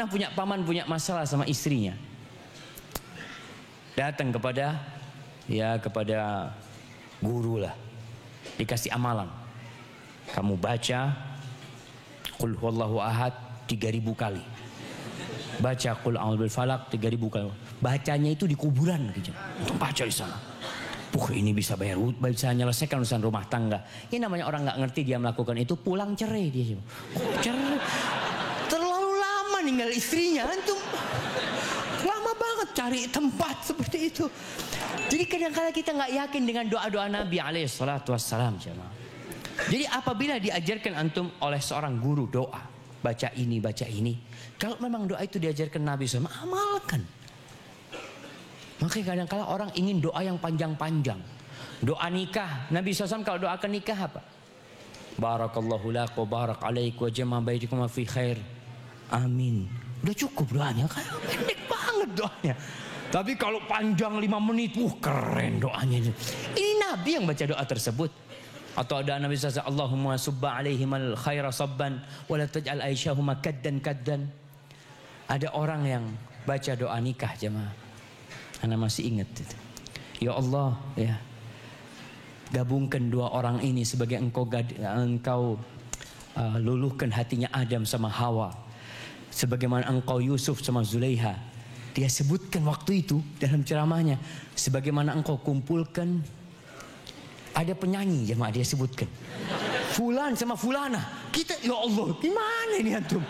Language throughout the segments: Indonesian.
Pernah paman punya masalah sama istrinya. Datang kepada guru lah. Dikasih amalan. Kamu baca Qul huwallahu ahad 3000 kali. Baca Qul a'udzu bil falaq 3000 kali. Bacanya itu di kuburan gitu. Untuk baca di sana. Ini bisa bisa menyelesaikan urusan rumah tangga. Ini namanya orang nggak ngerti, dia melakukan itu pulang cerai dia. Cerai. Terlalu lama ninggal istrinya antum. Lama banget cari tempat seperti itu. Jadi kadang-kadang kita nggak yakin dengan doa-doa Nabi alaihi salatu wassalam, jemaah. Jadi apabila diajarkan antum oleh seorang guru doa, baca ini, kalau memang doa itu diajarkan Nabi SAW, amalkan. Makanya kadang-kadang orang ingin doa yang panjang-panjang. Doa nikah, Nabi SAW kalau doakan nikah apa? Barakallahu lak wa barak alaik wa jama' bainakum fi khair. Amin. Udah cukup doanya kan? Pendek banget doanya. Tapi kalau panjang 5 menit, keren doanya. Ini Nabi yang baca doa tersebut. Atau ada Nabi SAW, Allahumma subba alaihimal khaira sabban wa la taj'al aisyahuma kaddan. Ada orang yang baca doa nikah, jemaah. Ana masih ingat itu. Ya Allah, ya. Gabungkan dua orang ini sebagai engkau luluhkan hatinya Adam sama Hawa. Sebagaimana engkau Yusuf sama Zulaiha. Dia sebutkan waktu itu dalam ceramahnya. Sebagaimana engkau kumpulkan, ada penyanyi jemaah dia sebutkan. Fulan sama Fulana. Kita, ya Allah, gimana ini antum?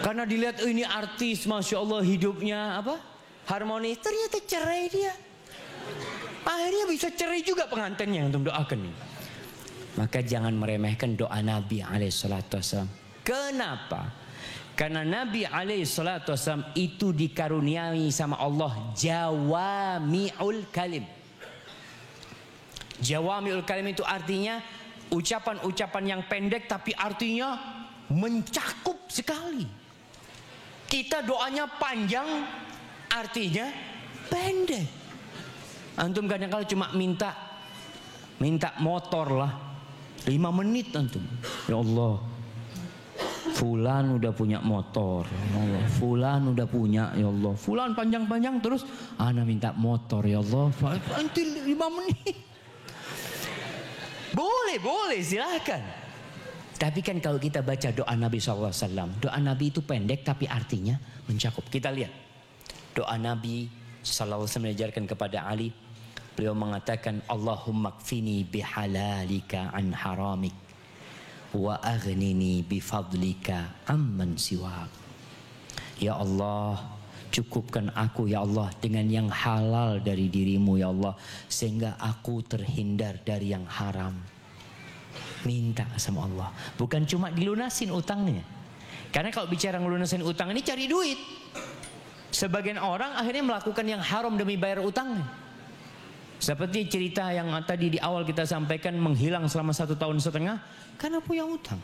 Karena dilihat ini artis, Masya Allah hidupnya apa? Harmonis. Ternyata cerai dia. Akhirnya bisa cerai juga pengantinnya untuk doakan ini. Maka jangan meremehkan doa Nabi alaihissalam. Kenapa? Karena Nabi alaihissalam itu dikaruniai sama Allah jawami'ul kalim. Jawami'ul kalim itu artinya ucapan-ucapan yang pendek tapi artinya mencakup sekali. Kita doanya panjang, artinya pendek. Antum kadang-kadang cuma minta motor lah 5 menit antum. Ya Allah, Fulan udah punya motor, ya Allah. Fulan udah punya, ya Allah. Fulan panjang-panjang terus, ana minta motor, ya Allah. Nanti 5 menit. Boleh, silakan. Tapi kan kalau kita baca doa Nabi SAW, doa Nabi itu pendek tapi artinya mencakup. Kita lihat doa Nabi SAW mengajarkan kepada Ali. Beliau mengatakan, Allahumma kfini bihalalika an haramik wa aghnini bifadlika amman siwak. Ya Allah, cukupkan aku ya Allah dengan yang halal dari dirimu ya Allah, sehingga aku terhindar dari yang haram. Minta sama Allah, bukan cuma dilunasin utangnya. Karena kalau bicara ngelunasin utang ini cari duit. Sebagian orang akhirnya melakukan yang haram demi bayar utangnya. Seperti cerita yang tadi di awal kita sampaikan, menghilang selama 1,5 tahun karena punya utang.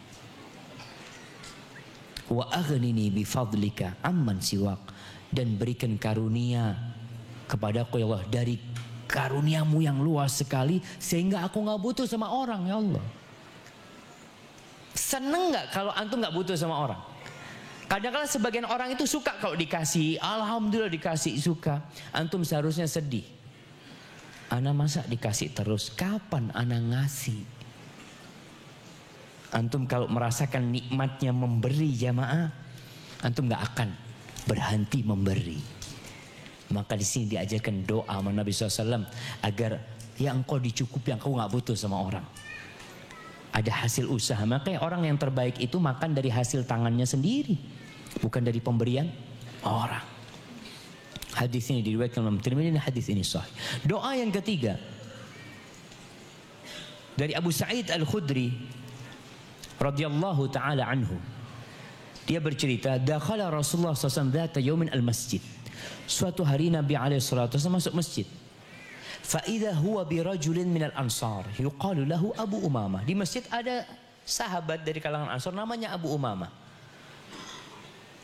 Wa aghnini bifadlika amman siwak, dan berikan karunia kepadaku ya Allah dari karuniamu yang luas sekali sehingga aku nggak butuh sama orang ya Allah. Seneng nggak kalau antum nggak butuh sama orang? Kadang-kadang sebagian orang itu suka kalau dikasih, alhamdulillah dikasih, suka. Antum seharusnya sedih. Ana masa dikasih terus, kapan ana ngasih? Antum kalau merasakan nikmatnya memberi jamaah, antum nggak akan berhenti memberi. Maka di sini diajarkan doa sama Nabi SAW agar ya engkau dicukupi, engkau nggak butuh sama orang. Ada hasil usaha, makanya orang yang terbaik itu makan dari hasil tangannya sendiri, bukan dari pemberian orang. Hadis ini diriwayatkan oleh Tirmidzi, hadis ini sahih. Doa yang ketiga dari Abu Sa'id Al-Khudri radhiyallahu taala anhu. Dia bercerita, dakhala Rasulullah SAW dzata yaumin al-masjid. Suatu hari Nabi alaihi salatu wasallam masuk masjid. Fa idza huwa bi rajulin minal ansar yuqalu lahu Abu Umamah. Di masjid ada sahabat dari kalangan Ansar namanya Abu Umamah.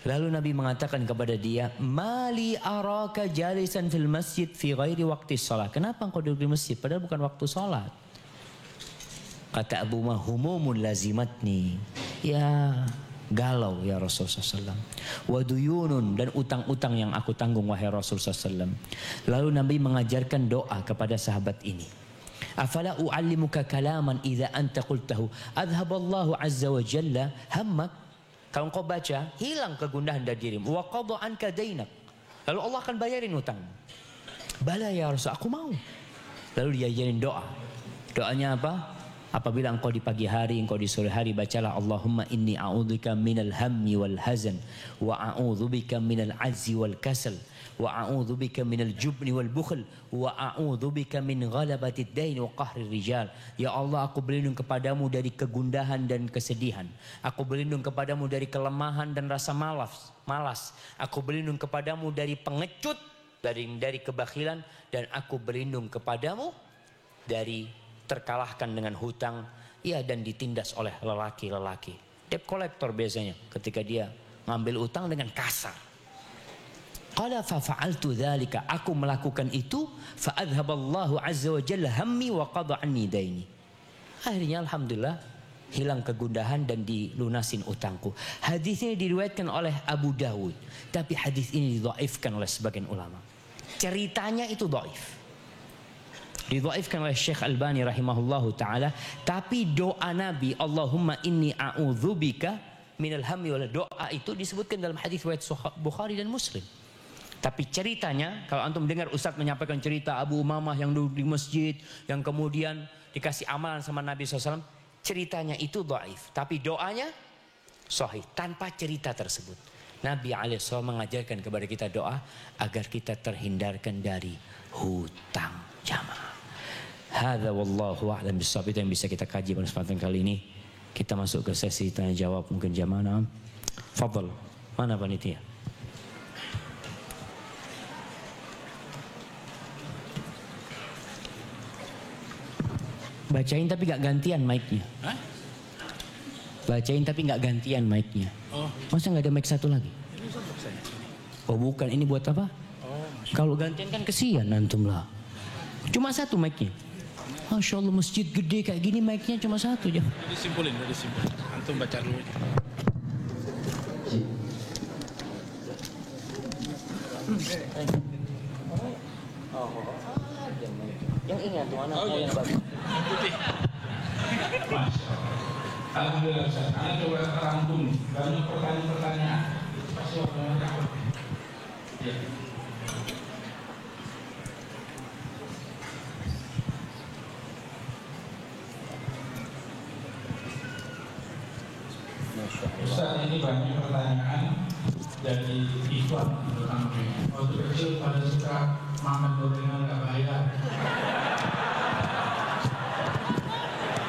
Lalu Nabi mengatakan kepada dia, "Mali araka jalisan fil masjid fi ghairi waqti shalah." Kenapa engkau duduk di masjid padahal bukan waktu salat? Kata Abu Umamah, "Humumun lazimatni." Ya, galau ya Rasulullah SAW. Wa duyunun, dan utang-utang yang aku tanggung wahai Rasulullah SAW. Lalu Nabi mengajarkan doa kepada sahabat ini. Afala u'allimuka kalaman idza anta qultahu adhaballahu azza wa jalla hammak. Kalau kau baca, hilang kegundahan dari dirimu. Wa qadha anka dainak. Lalu Allah akan bayarin utangmu. Bala ya Rasul, aku mau. Lalu dia ajarin doa. Doanya apa? Apabila engkau di pagi hari, engkau di sore hari, bacalah Allahumma inni a'udzubika minal hammi wal hazan wa a'udzubika minal azzi wal kasal wa a'udzubika minal jubni wal bukhl wa a'udzubika min ghalabatid dain wa qahrir rijal. Ya Allah, aku berlindung kepadamu dari kegundahan dan kesedihan. Aku berlindung kepadamu dari kelemahan dan rasa malas. Aku berlindung kepadamu dari pengecut, dari kebakhilan, dan aku berlindung kepadamu dari terkalahkan dengan hutang, ya, dan ditindas oleh lelaki-lelaki. Debt collector biasanya ketika dia ngambil utang dengan kasar. Qala fa fa'altu dzalika, aku melakukan itu, fa adhaballahu azza wa jalla hammi wa qada anni daini. Akhirnya alhamdulillah hilang kegundahan dan dilunasin utangku. Hadis ini diriwayatkan oleh Abu Dawud, tapi hadis ini didhaifkan oleh sebagian ulama. Ceritanya itu dhaif. Didhaifkan oleh Syekh Albani rahimahullahu taala, tapi doa Nabi Allahumma inni a'udzubika minal hammi wal, doa itu disebutkan dalam hadis riwayat Bukhari dan Muslim. Tapi ceritanya, kalau antum dengar Ustadz menyampaikan cerita Abu Umamah yang duduk di masjid, yang kemudian dikasih amalan sama Nabi SAW, ceritanya itu dhaif, tapi doanya sahih tanpa cerita tersebut. Nabi SAW mengajarkan kepada kita doa agar kita terhindarkan dari hutang jamaah. Hadza wallahu a'lam bissawab. Itu yang bisa kita kaji pada kesempatan kali ini. Kita masuk ke sesi tanya jawab mungkin jamaah. Fadhal. Mana panitia? Bacain tapi gak gantian mic-nya. Hah? Bacain tapi gak gantian mic-nya. Oh. Masa gak ada mic satu lagi? Oh bukan, ini buat apa? Oh. Kalau gantian kan kesian antum lah. Cuma satu mic-nya. Masya Allah, masjid gede kayak gini mic-nya cuma satu aja. Disimpulin. Antum baca dulu. Yang ini antum anak yang bagus. Alhamdulillah, Anda coba rangkum banyak pertanyaan-pertanyaan. Pasti orang ya. Ustaz, ini banyak pertanyaan dari Ikhwan terutama. Waktu kecil pada suka makan gorengan nggak bayar.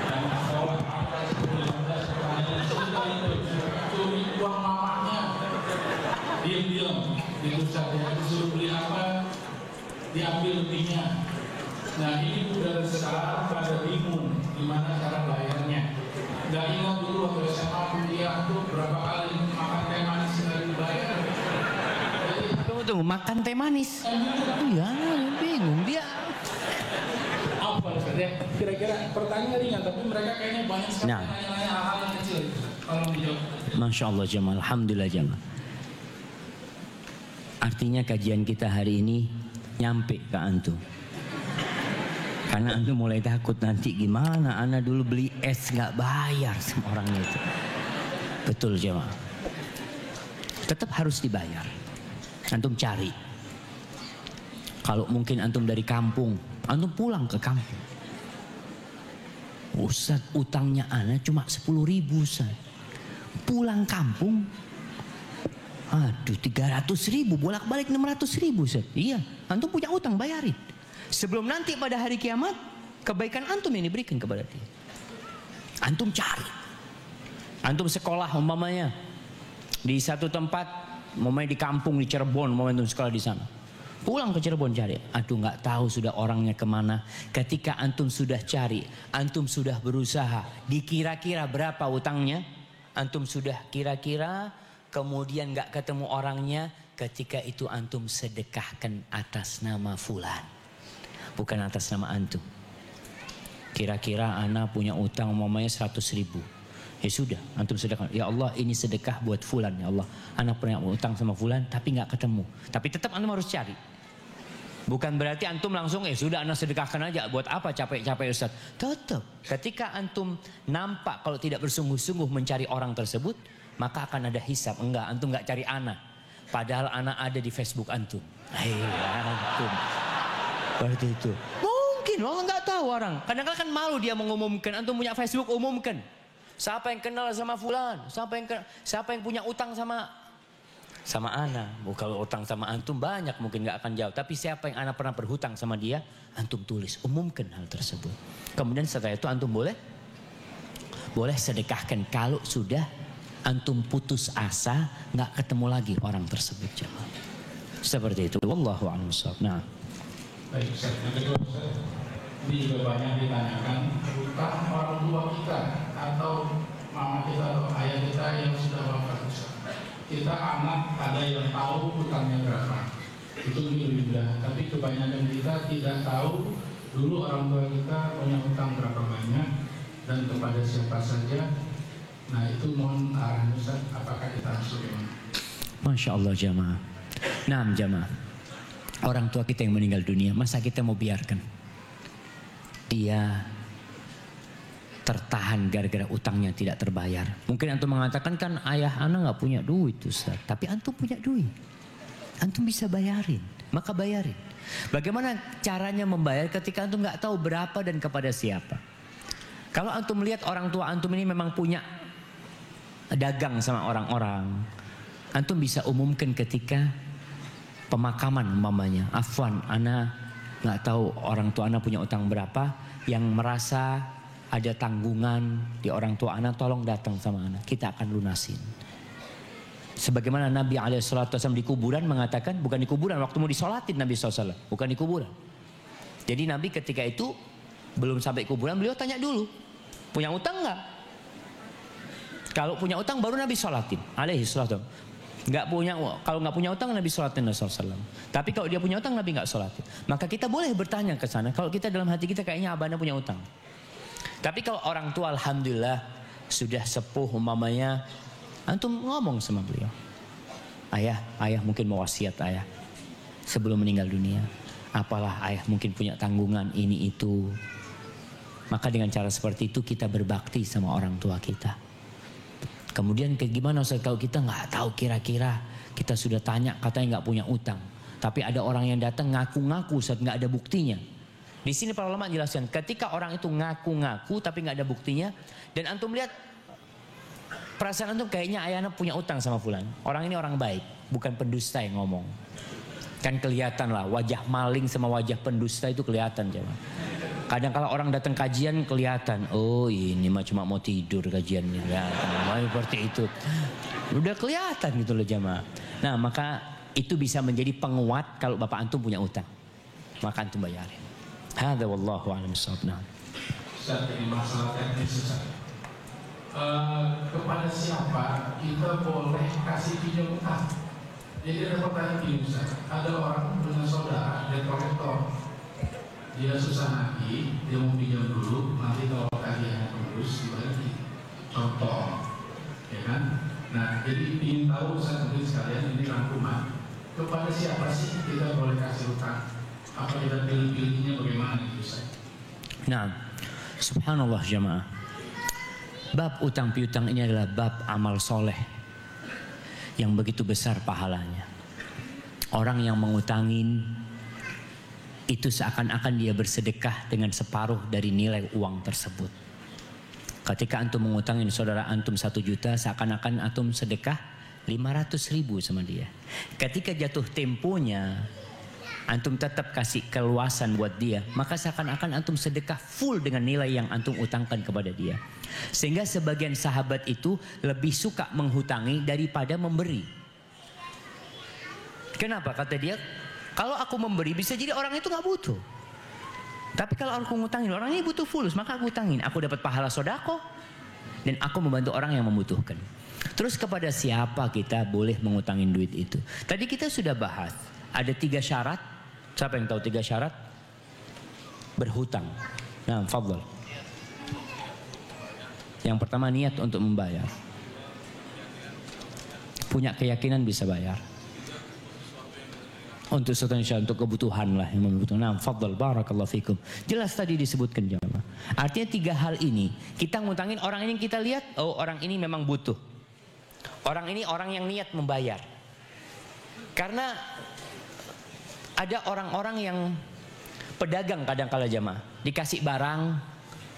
Dan sekolah apa 10-15 pertanyaan cerita itu curi uang mamanya, diam-diam di Ustaz ya, disuruh beli apa, diambil lebihnya. Nah ini udah sekarang pada bingung gimana cara bayarnya. Gak ingat dulu waktu SMA kuliah tuh berapa kali makan teh manis nggak dibayar. Tunggu, makan teh manis. Iya, bingung dia. Apa ya? Kira-kira pertanyaan ringan, tapi mereka kayaknya banyak sekali nanya-nanya hal-hal yang kecil. Kalau dijawab. Masya Allah Jamal, alhamdulillah Jamal. Artinya kajian kita hari ini nyampe ke antum. Karena antum mulai takut nanti gimana, ana dulu beli es nggak bayar sama orangnya itu. Betul Jamal. Tetap harus dibayar. Antum cari. Kalau mungkin antum dari kampung, antum pulang ke kampung. Ustaz, utangnya ana cuma 10.000 Ustaz. Pulang kampung, aduh 300.000, bolak-balik 600.000 Ustaz. Iya, antum punya utang, bayarin. Sebelum nanti pada hari kiamat, kebaikan antum yang diberikan kepada dia. Antum cari. Antum sekolah umpamanya di satu tempat, umpamanya di kampung di Cirebon, umpamanya antum sekolah di sana. Pulang ke Cirebon cari. Aduh nggak tahu sudah orangnya kemana. Ketika antum sudah cari, antum sudah berusaha. Dikira-kira berapa utangnya? Antum sudah kira-kira, kemudian nggak ketemu orangnya. Ketika itu antum sedekahkan atas nama fulan. Bukan atas nama antum. Kira-kira ana punya utang umpamanya 100.000. Ya sudah, antum sedekah. Ya Allah, ini sedekah buat fulan ya Allah. Anak pernah utang sama fulan tapi nggak ketemu. Tapi tetap antum harus cari. Bukan berarti antum langsung sudah anak sedekahkan aja. Buat apa capek-capek Ustaz? Tetap. Ketika antum nampak kalau tidak bersungguh-sungguh mencari orang tersebut, maka akan ada hisab. Enggak, antum nggak cari anak. Padahal anak ada di Facebook antum. Antum. Berarti itu. Mungkin orang nggak tahu orang. Kadang-kadang kan malu dia mengumumkan. Antum punya Facebook, umumkan. Siapa yang kenal sama fulan? Siapa yang punya utang sama ana? Kalau utang sama antum banyak mungkin nggak akan jauh. Tapi siapa yang ana pernah berhutang sama dia? Antum tulis, umumkan hal tersebut. Kemudian setelah itu antum boleh sedekahkan kalau sudah antum putus asa, nggak ketemu lagi orang tersebut. Jemaah. Seperti itu. Wallahu a'lam bishawab. Nah. Baik, Ustaz. Yang kedua, Ustaz. Ini juga banyak ditanyakan hutang orang tua kita atau mama kita atau ayah kita yang sudah wafat. Kita anak ada yang tahu hutangnya berapa. Itu lebih mudah. Tapi kebanyakan kita tidak tahu dulu orang tua kita punya hutang berapa banyak dan kepada siapa saja. Nah itu mohon arahan Ustaz, apakah kita harus bagaimana? Masya Allah jamaah. Nah jamaah, orang tua kita yang meninggal dunia, masa kita mau biarkan dia tertahan gara-gara utangnya tidak terbayar? Mungkin antum mengatakan kan ayah anak nggak punya duit Ustaz. Tapi antum punya duit, antum bisa bayarin, maka bayarin. Bagaimana caranya membayar ketika antum nggak tahu berapa dan kepada siapa? Kalau antum melihat orang tua antum ini memang punya dagang sama orang-orang, antum bisa umumkan ketika pemakaman umpamanya. Afwan, ana nggak tahu orang tua ana punya utang berapa. Yang merasa ada tanggungan di orang tua ana, tolong datang sama ana, kita akan lunasin. Sebagaimana Nabi SAW di kuburan mengatakan, bukan di kuburan, waktu mau disolatin Nabi SAW, bukan di kuburan. Jadi Nabi ketika itu belum sampai kuburan, beliau tanya dulu, punya utang nggak? Kalau punya utang baru Nabi sholatin alaihi salatu. Kalau nggak punya utang Nabi sholatin Rasulullah SAW. Tapi kalau dia punya utang Nabi nggak sholatin. Maka kita boleh bertanya ke sana. Kalau kita dalam hati kita kayaknya abahnya punya utang. Tapi kalau orang tua alhamdulillah sudah sepuh umpamanya, antum ngomong sama beliau. Ayah mungkin mau wasiat ayah sebelum meninggal dunia. Apalah ayah mungkin punya tanggungan ini itu. Maka dengan cara seperti itu kita berbakti sama orang tua kita. Kemudian gimana Ustaz kalau kita nggak tahu kira-kira kita sudah tanya katanya nggak punya utang, tapi ada orang yang datang ngaku-ngaku Ustaz nggak ada buktinya. Di sini para ulama jelaskan ketika orang itu ngaku-ngaku tapi nggak ada buktinya dan antum lihat perasaan antum kayaknya ayahnya punya utang sama fulan. Orang ini orang baik, bukan pendusta yang ngomong. Kan kelihatan lah wajah maling sama wajah pendusta itu kelihatan jemaah. Kadang kalau orang datang kajian kelihatan, oh ini mah cuma mau tidur kajiannya, ya, seperti itu. Udah kelihatan gitu loh jamaah. Nah maka itu bisa menjadi penguat kalau bapak antum punya utang, maka antum bayarin. Hadza wallahu a'lam bishawab. Ustaz, ini masalah teknis Ustaz. Kepada siapa kita boleh kasih pinjam utang? Jadi ada pertanyaan gini Ustaz, ada orang punya saudara debt collector. Dia susah lagi, dia mau pinjam dulu, nanti kalau tagihannya terus dibagi. Contoh, ya kan? Nah, jadi ingin tahu Ustaz mungkin sekalian ini rangkuman. Kepada siapa sih kita boleh kasih utang? Apa kita pilih-pilihnya bagaimana itu Ustaz? Nah, subhanallah jamaah. Bab utang piutang ini adalah bab amal soleh yang begitu besar pahalanya. Orang yang mengutangin itu seakan-akan dia bersedekah dengan separuh dari nilai uang tersebut. Ketika antum mengutangin saudara antum 1 juta, seakan-akan antum sedekah 500.000 sama dia. Ketika jatuh temponya, antum tetap kasih keluasan buat dia, maka seakan-akan antum sedekah full dengan nilai yang antum utangkan kepada dia. Sehingga sebagian sahabat itu lebih suka menghutangi daripada memberi. Kenapa? Kata dia, kalau aku memberi bisa jadi orang itu gak butuh. Tapi kalau aku ngutangin, orang ini butuh fulus, maka aku utangin. Aku dapat pahala sodako dan aku membantu orang yang membutuhkan. Terus kepada siapa kita boleh mengutangin duit itu? Tadi kita sudah bahas, ada 3 syarat. Siapa yang tahu 3 syarat? Berhutang. Nah, fadhal. Yang pertama niat untuk membayar. Punya keyakinan bisa bayar. Untuk sesuatu untuk kebutuhan lah yang membutuhkan. Nah, fadl barakallahu fikum. Jelas tadi disebutkan jamaah. Artinya 3 hal ini kita ngutangin orang ini, kita lihat oh orang ini memang butuh. Orang ini orang yang niat membayar. Karena ada orang-orang yang pedagang kadang-kala jamaah dikasih barang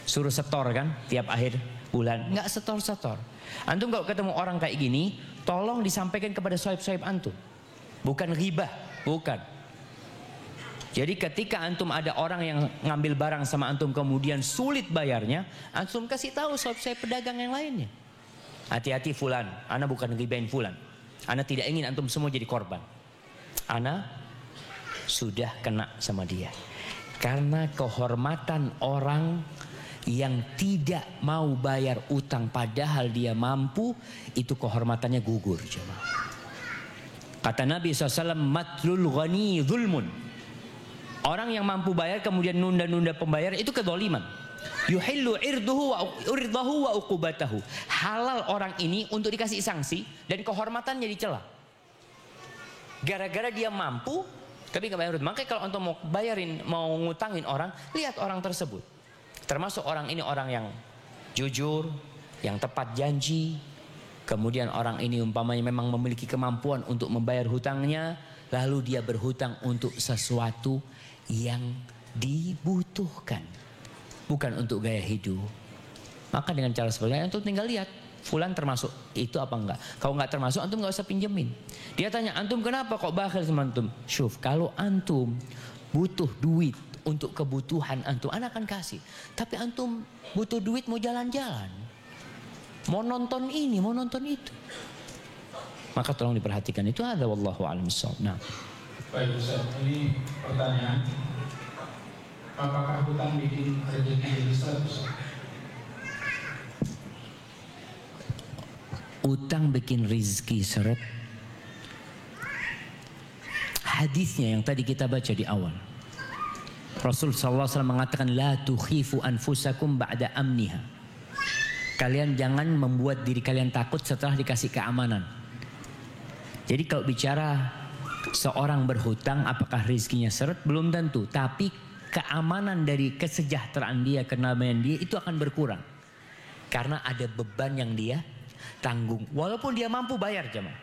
suruh setor kan tiap akhir bulan, nggak setor-setor. Antum kalau ketemu orang kayak gini, tolong disampaikan kepada sohib-sohib antum. Bukan ghibah, bukan. Jadi ketika antum ada orang yang ngambil barang sama antum kemudian sulit bayarnya, antum kasih tahu sohib-sohib pedagang yang lainnya. Hati-hati fulan, ana bukan ngibahin fulan. Ana tidak ingin antum semua jadi korban. Ana sudah kena sama dia. Karena kehormatan orang yang tidak mau bayar utang padahal dia mampu, itu kehormatannya gugur. Kata Nabi SAW, matlul ghani zulmun. Orang yang mampu bayar kemudian nunda-nunda pembayar itu kezaliman. Yuhillu irdahu wa uqubatahu. Halal orang ini untuk dikasih sanksi dan kehormatannya dicela. Gara-gara dia mampu tapi nggak bayar utang. Makanya kalau untuk mau bayarin, mau ngutangin orang, lihat orang tersebut. Termasuk orang ini orang yang jujur, yang tepat janji. Kemudian orang ini umpamanya memang memiliki kemampuan untuk membayar hutangnya, lalu dia berhutang untuk sesuatu yang dibutuhkan, bukan untuk gaya hidup. Maka dengan cara seperti itu antum tinggal lihat fulan termasuk itu apa enggak. Kalau enggak termasuk antum enggak usah pinjemin. Dia tanya antum kenapa kok bakhil sama antum? Syuf, kalau antum butuh duit untuk kebutuhan antum, anak akan kasih. Tapi antum butuh duit mau jalan-jalan, mau nonton ini, mau nonton itu, maka tolong diperhatikan. Itu ada wallahu a'lam bishawab. Nah. Baik Ustaz, ini pertanyaan. Apakah hutang bikin rezeki jadi seret? Utang bikin rizki seret. Hadisnya yang tadi kita baca di awal, Rasul SAW mengatakan la tukhifu anfusakum ba'da amniha. Kalian jangan membuat diri kalian takut setelah dikasih keamanan. Jadi kalau bicara seorang berhutang apakah rizkinya seret, belum tentu. Tapi keamanan dari kesejahteraan dia, kedamaian dia itu akan berkurang. Karena ada beban yang dia tanggung. Walaupun dia mampu bayar jemaah,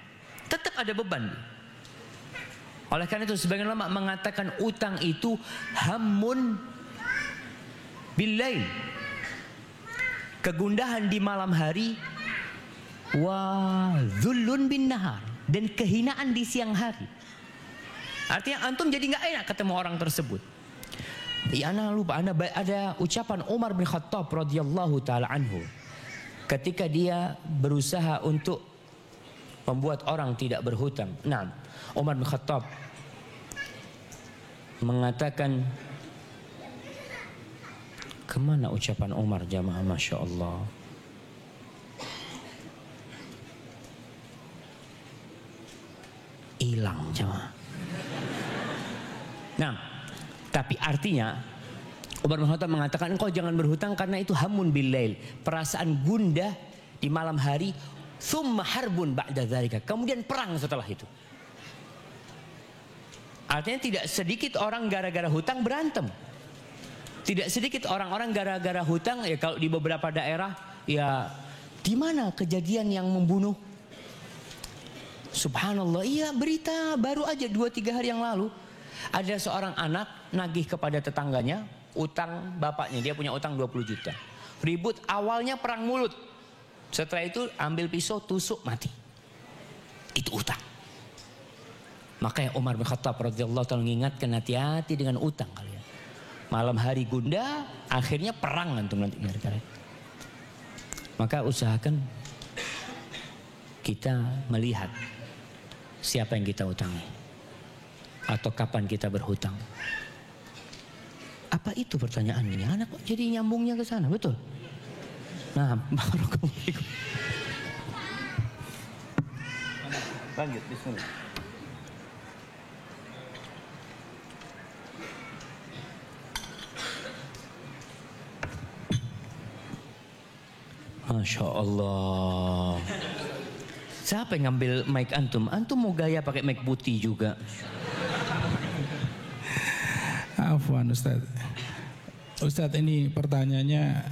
tetap ada beban. Oleh karena itu sebagian ulama mengatakan utang itu hammun billail, kegundahan di malam hari, wa dhullun bin nahar, dan kehinaan di siang hari. Artinya antum jadi nggak enak ketemu orang tersebut. Ya, ana lupa, ada ucapan Umar bin Khattab radhiyallahu taala anhu ketika dia berusaha untuk membuat orang tidak berhutang. Nah, Umar bin Khattab mengatakan, kemana ucapan Umar jamaah, masya Allah. Hilang jamaah. Nah, tapi artinya Umar bin Khattab mengatakan engkau jangan berhutang karena itu hamun billail, perasaan gundah di malam hari, thumma harbun ba'da dzalika, kemudian perang setelah itu. Artinya tidak sedikit orang gara-gara hutang berantem. Tidak sedikit orang-orang gara-gara hutang, ya kalau di beberapa daerah ya di mana kejadian yang membunuh? Subhanallah, iya berita baru aja 2-3 hari yang lalu. Ada seorang anak nagih kepada tetangganya utang bapaknya, dia punya utang 20 juta. Ribut, awalnya perang mulut. Setelah itu ambil pisau tusuk mati. Itu utang. Makanya Umar bin Khattab radhiyallahu ta'ala mengingatkan hati-hati dengan utang kalian. Malam hari gundah, akhirnya perang antum nanti. Maka usahakan kita melihat siapa yang kita utangi atau kapan kita berhutang. Apa itu pertanyaan ini? Anak kok jadi nyambungnya ke sana, betul? Nah, barakallahu. Lanjut, bismillah. Masya Allah. Siapa yang ngambil mic antum? Antum mau gaya pakai mic putih juga. Afwan Ustaz. Ustaz, ini pertanyaannya,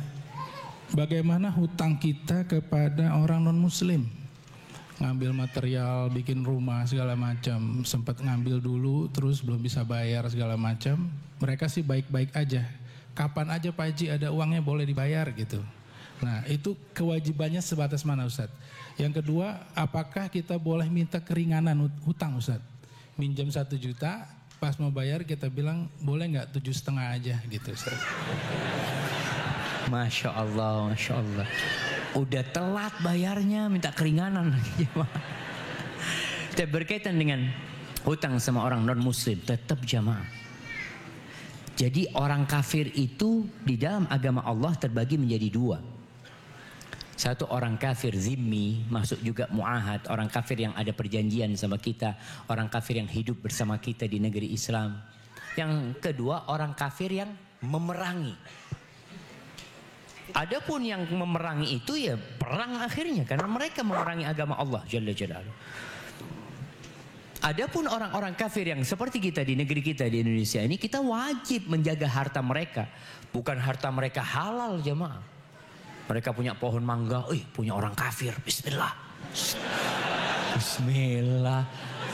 bagaimana hutang kita kepada orang non muslim? Ngambil material, bikin rumah segala macam, sempat ngambil dulu terus belum bisa bayar segala macam. Mereka sih baik-baik aja. Kapan aja Pak Haji ada uangnya boleh dibayar gitu. Nah, itu kewajibannya sebatas mana Ustaz? Yang kedua, apakah kita boleh minta keringanan hutang Ustaz? Minjam 1 juta, pas mau bayar kita bilang boleh nggak 7,5 aja gitu Ustaz. Masya Allah, Masya Allah. Udah telat bayarnya minta keringanan lagi. Berkaitan dengan hutang sama orang non muslim, tetap jamaah. Jadi orang kafir itu di dalam agama Allah terbagi menjadi 2. Satu, orang kafir zimmi, masuk juga mu'ahad, orang kafir yang ada perjanjian sama kita, orang kafir yang hidup bersama kita di negeri Islam. Yang kedua, orang kafir yang memerangi. Adapun yang memerangi itu ya perang akhirnya, karena mereka memerangi agama Allah Jalla Jalaluhu. Adapun orang-orang kafir yang seperti kita di negeri kita di Indonesia ini, kita wajib menjaga harta mereka. Bukan harta mereka halal jemaah. Mereka punya pohon mangga, punya orang kafir, bismillah. Bismillah.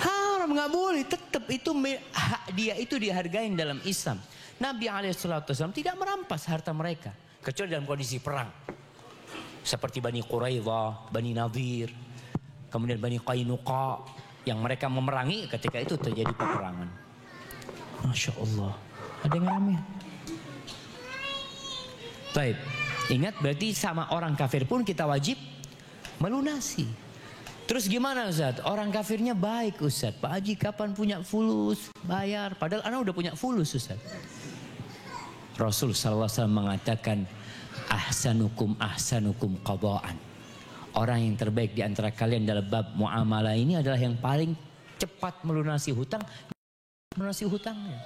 Haram, nggak boleh, tetap itu hak dia, itu dihargain dalam Islam. Nabi SAW tidak merampas harta mereka, kecuali dalam kondisi perang. Seperti Bani Quraidah, Bani Nadir, kemudian Bani Qainuqa, yang mereka memerangi ketika itu terjadi peperangan. Masya Allah. Ada yang rame? Baik. Ingat, berarti sama orang kafir pun kita wajib melunasi. Terus gimana Ustaz? Orang kafirnya baik Ustaz. Pak Haji kapan punya fulus? Bayar. Padahal anak udah punya fulus Ustaz. Rasul SAW mengatakan, ahsanukum qada'an. Orang yang terbaik di antara kalian dalam bab muamalah ini adalah yang paling cepat melunasi hutang. Melunasi hutangnya.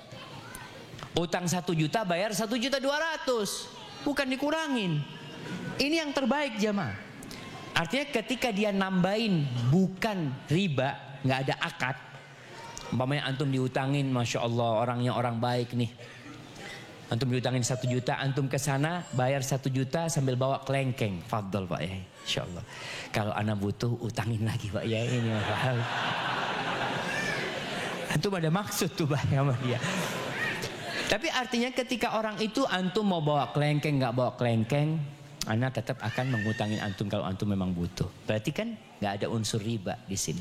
Utang 1 juta bayar 1.200.000. Bukan dikurangin. Ini yang terbaik jamaah. Artinya ketika dia nambahin bukan riba, nggak ada akad. Umpamanya antum diutangin, masya Allah orangnya orang baik nih. Antum diutangin 1 juta, antum ke sana bayar 1 juta sambil bawa kelengkeng. Fadl Pak ya, insya Allah. Kalau anak butuh utangin lagi Pak ya, ini mahal. Antum ada maksud tuh Pak sama dia. Tapi artinya ketika orang itu antum mau bawa kelengkeng, nggak bawa kelengkeng, ana tetap akan mengutangin antum kalau antum memang butuh. Berarti kan nggak ada unsur riba di sini.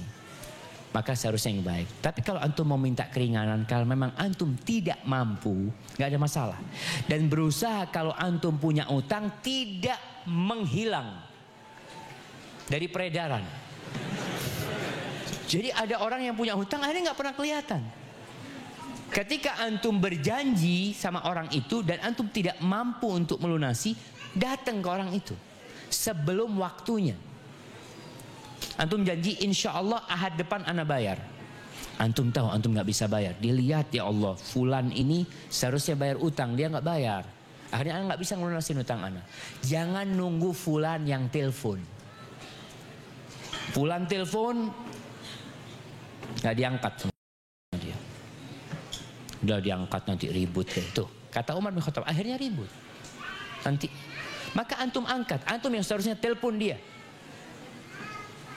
Maka seharusnya yang baik. Tapi kalau antum mau minta keringanan, kalau memang antum tidak mampu, nggak ada masalah. Dan berusaha kalau antum punya utang tidak menghilang dari peredaran. Jadi ada orang yang punya hutang, akhirnya nggak pernah kelihatan. Ketika antum berjanji sama orang itu dan antum tidak mampu untuk melunasi, datang ke orang itu sebelum waktunya. Antum janji insya Allah ahad depan ana bayar. Antum tahu antum nggak bisa bayar. Dilihat ya Allah, fulan ini seharusnya bayar utang, dia nggak bayar. Akhirnya ana nggak bisa melunasin utang ana. Jangan nunggu fulan yang telepon. Fulan telepon nggak diangkat. Udah diangkat nanti ribut kayak itu. Kata Umar bin Khattab, akhirnya ribut. Nanti. Maka antum angkat. Antum yang seharusnya telepon dia.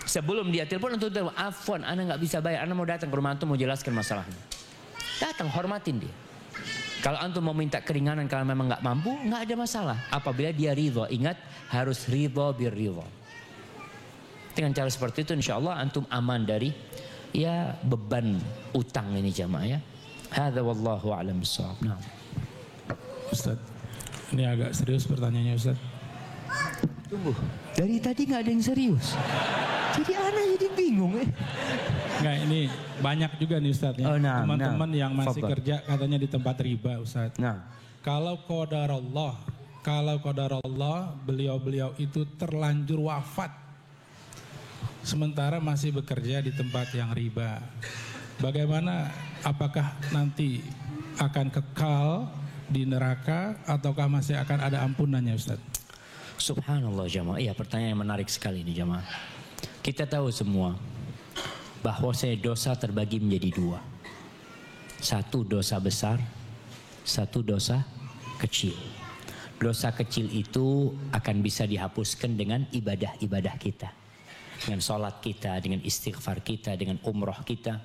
Sebelum dia telepon, antum telepon. Afwan, ana nggak bisa bayar. Ana mau datang ke rumah antum mau jelaskan masalahnya. Datang, hormatin dia. Kalau antum mau minta keringanan kalau memang nggak mampu, nggak ada masalah. Apabila dia ridho, ingat harus ridho bir ridho. Dengan cara seperti itu, insya Allah antum aman dari ya beban utang ini jamaah ya. Hadza wallahu a'lam bissawab. Nah. Ustaz, ini agak serius pertanyaannya Ustaz. Tunggu, dari tadi nggak ada yang serius. Jadi anak jadi bingung ya. Nggak, ini banyak juga nih Ustaz ya. Teman-teman yang masih kerja katanya di tempat riba Ustaz. Nah. Kalau qadarullah beliau-beliau itu terlanjur wafat. Sementara masih bekerja di tempat yang riba. Bagaimana, apakah nanti akan kekal di neraka ataukah masih akan ada ampunannya Ustaz? Subhanallah jamaah. Iya, pertanyaan yang menarik sekali ini jamaah. Kita tahu semua bahwa dosa terbagi menjadi dua. Satu dosa besar, satu dosa kecil. Dosa kecil itu akan bisa dihapuskan dengan ibadah-ibadah kita. Dengan sholat kita, dengan istighfar kita, dengan umrah kita.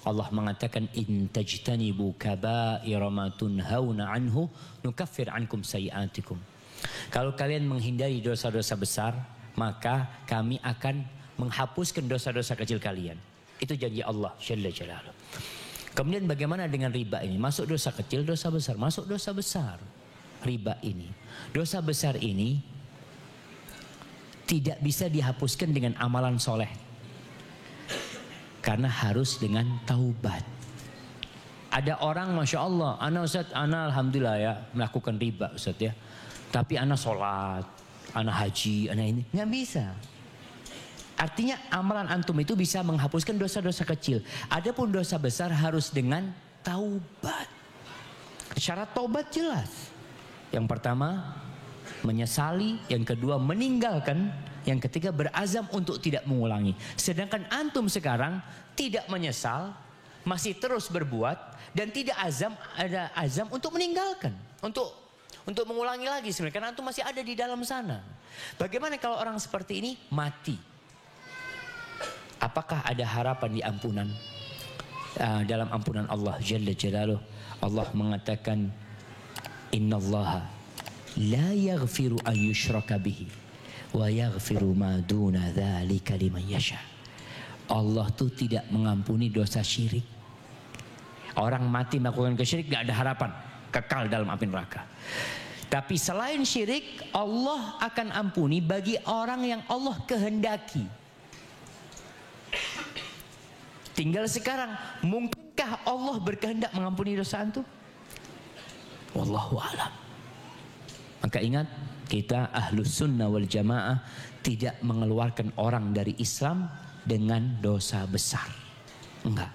Allah mengatakan in tajtanibu kaba'ira ma tunhauna anhu nukaffir ankum sayi'atikum. Kalau kalian menghindari dosa-dosa besar, maka kami akan menghapuskan dosa-dosa kecil kalian. Itu janji Allah Jalla Jalaluhu. Kemudian bagaimana dengan riba ini? Masuk dosa kecil, dosa besar. Masuk dosa besar. Riba ini. Dosa besar ini tidak bisa dihapuskan dengan amalan soleh. Karena harus dengan taubat. Ada orang Masya Allah, ana Ustaz, ana alhamdulillah ya melakukan riba Ustaz ya. Tapi ana sholat, ana haji, ana ini. Nggak bisa. Artinya amalan antum itu bisa menghapuskan dosa-dosa kecil. Adapun dosa besar harus dengan taubat. Syarat taubat jelas. Yang pertama menyesali, yang kedua meninggalkan, yang ketiga berazam untuk tidak mengulangi. Sedangkan antum sekarang tidak menyesal, masih terus berbuat dan tidak ada azam untuk meninggalkan, untuk mengulangi lagi sebenarnya karena antum masih ada di dalam sana. Bagaimana kalau orang seperti ini mati? Apakah ada harapan di ampunan? Dalam ampunan Allah Jalla Jalaluhu, Allah mengatakan innallaha la yaghfiru an yushraka bihi wa yaghfiru ma duna dzalika liman yasha. Allah tuh tidak mengampuni dosa syirik. Orang mati melakukan kesyirik gak ada harapan, kekal dalam api neraka. Tapi selain syirik, Allah akan ampuni bagi orang yang Allah kehendaki. Tinggal sekarang, mungkinkah Allah berkehendak mengampuni dosa antum? Wallahu a'lam. Maka ingat, kita ahlus sunnah wal jamaah tidak mengeluarkan orang dari Islam dengan dosa besar. Enggak.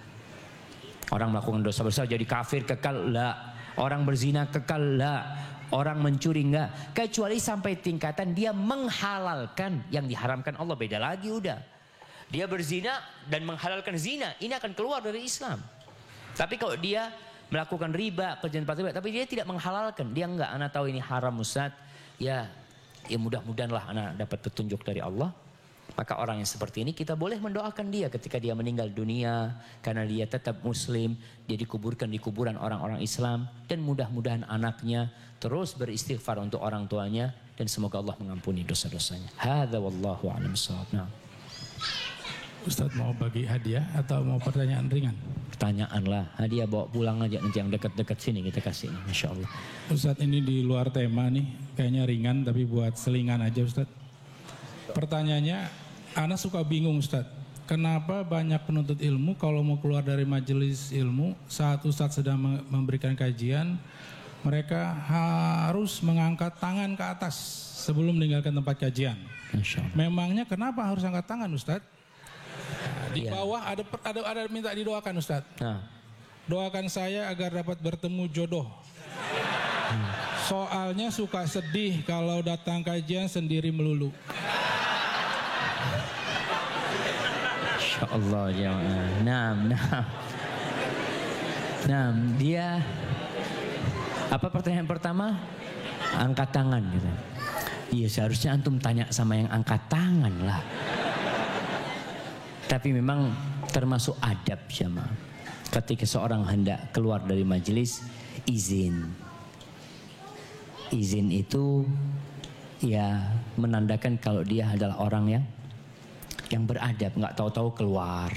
Orang melakukan dosa besar jadi kafir kekal, la. Orang berzina kekal, la. Orang mencuri enggak. Kecuali sampai tingkatan dia menghalalkan yang diharamkan Allah, beda lagi udah. Dia berzina dan menghalalkan zina, ini akan keluar dari Islam. Tapi kalau dia melakukan riba, kerjaan riba, tapi dia tidak menghalalkan, dia enggak, ana tahu ini haram Ustaz. Ya mudah-mudahan lah ana dapat petunjuk dari Allah. Maka orang yang seperti ini kita boleh mendoakan dia ketika dia meninggal dunia, karena dia tetap muslim, dia dikuburkan di kuburan orang-orang Islam, dan mudah-mudahan anaknya terus beristighfar untuk orang tuanya, dan semoga Allah mengampuni dosa-dosanya. Hadza wallahu a'lam bissawab. Nah. Ustaz mau bagi hadiah atau mau pertanyaan ringan? Pertanyaan lah, hadiah bawa pulang aja nanti yang dekat-dekat sini kita kasih, Masya Allah. Ustaz ini di luar tema nih, kayaknya ringan tapi buat selingan aja Ustaz. Pertanyaannya, ana suka bingung Ustaz, kenapa banyak penuntut ilmu kalau mau keluar dari majelis ilmu saat Ustaz sedang memberikan kajian, mereka harus mengangkat tangan ke atas sebelum meninggalkan tempat kajian. Memangnya kenapa harus angkat tangan Ustaz? Di bawah ada minta didoakan Ustaz. Nah. Doakan saya agar dapat bertemu jodoh. Soalnya suka sedih kalau datang kajian sendiri melulu. Insyaallah ya. Nah, dia apa pertanyaan pertama? Angkat tangan gitu. Iya, seharusnya antum tanya sama yang angkat tangan lah. Tapi memang termasuk adab jamaah. Ketika seorang hendak keluar dari majelis, izin. Izin itu ya menandakan kalau dia adalah orang yang beradab, nggak tahu-tahu keluar.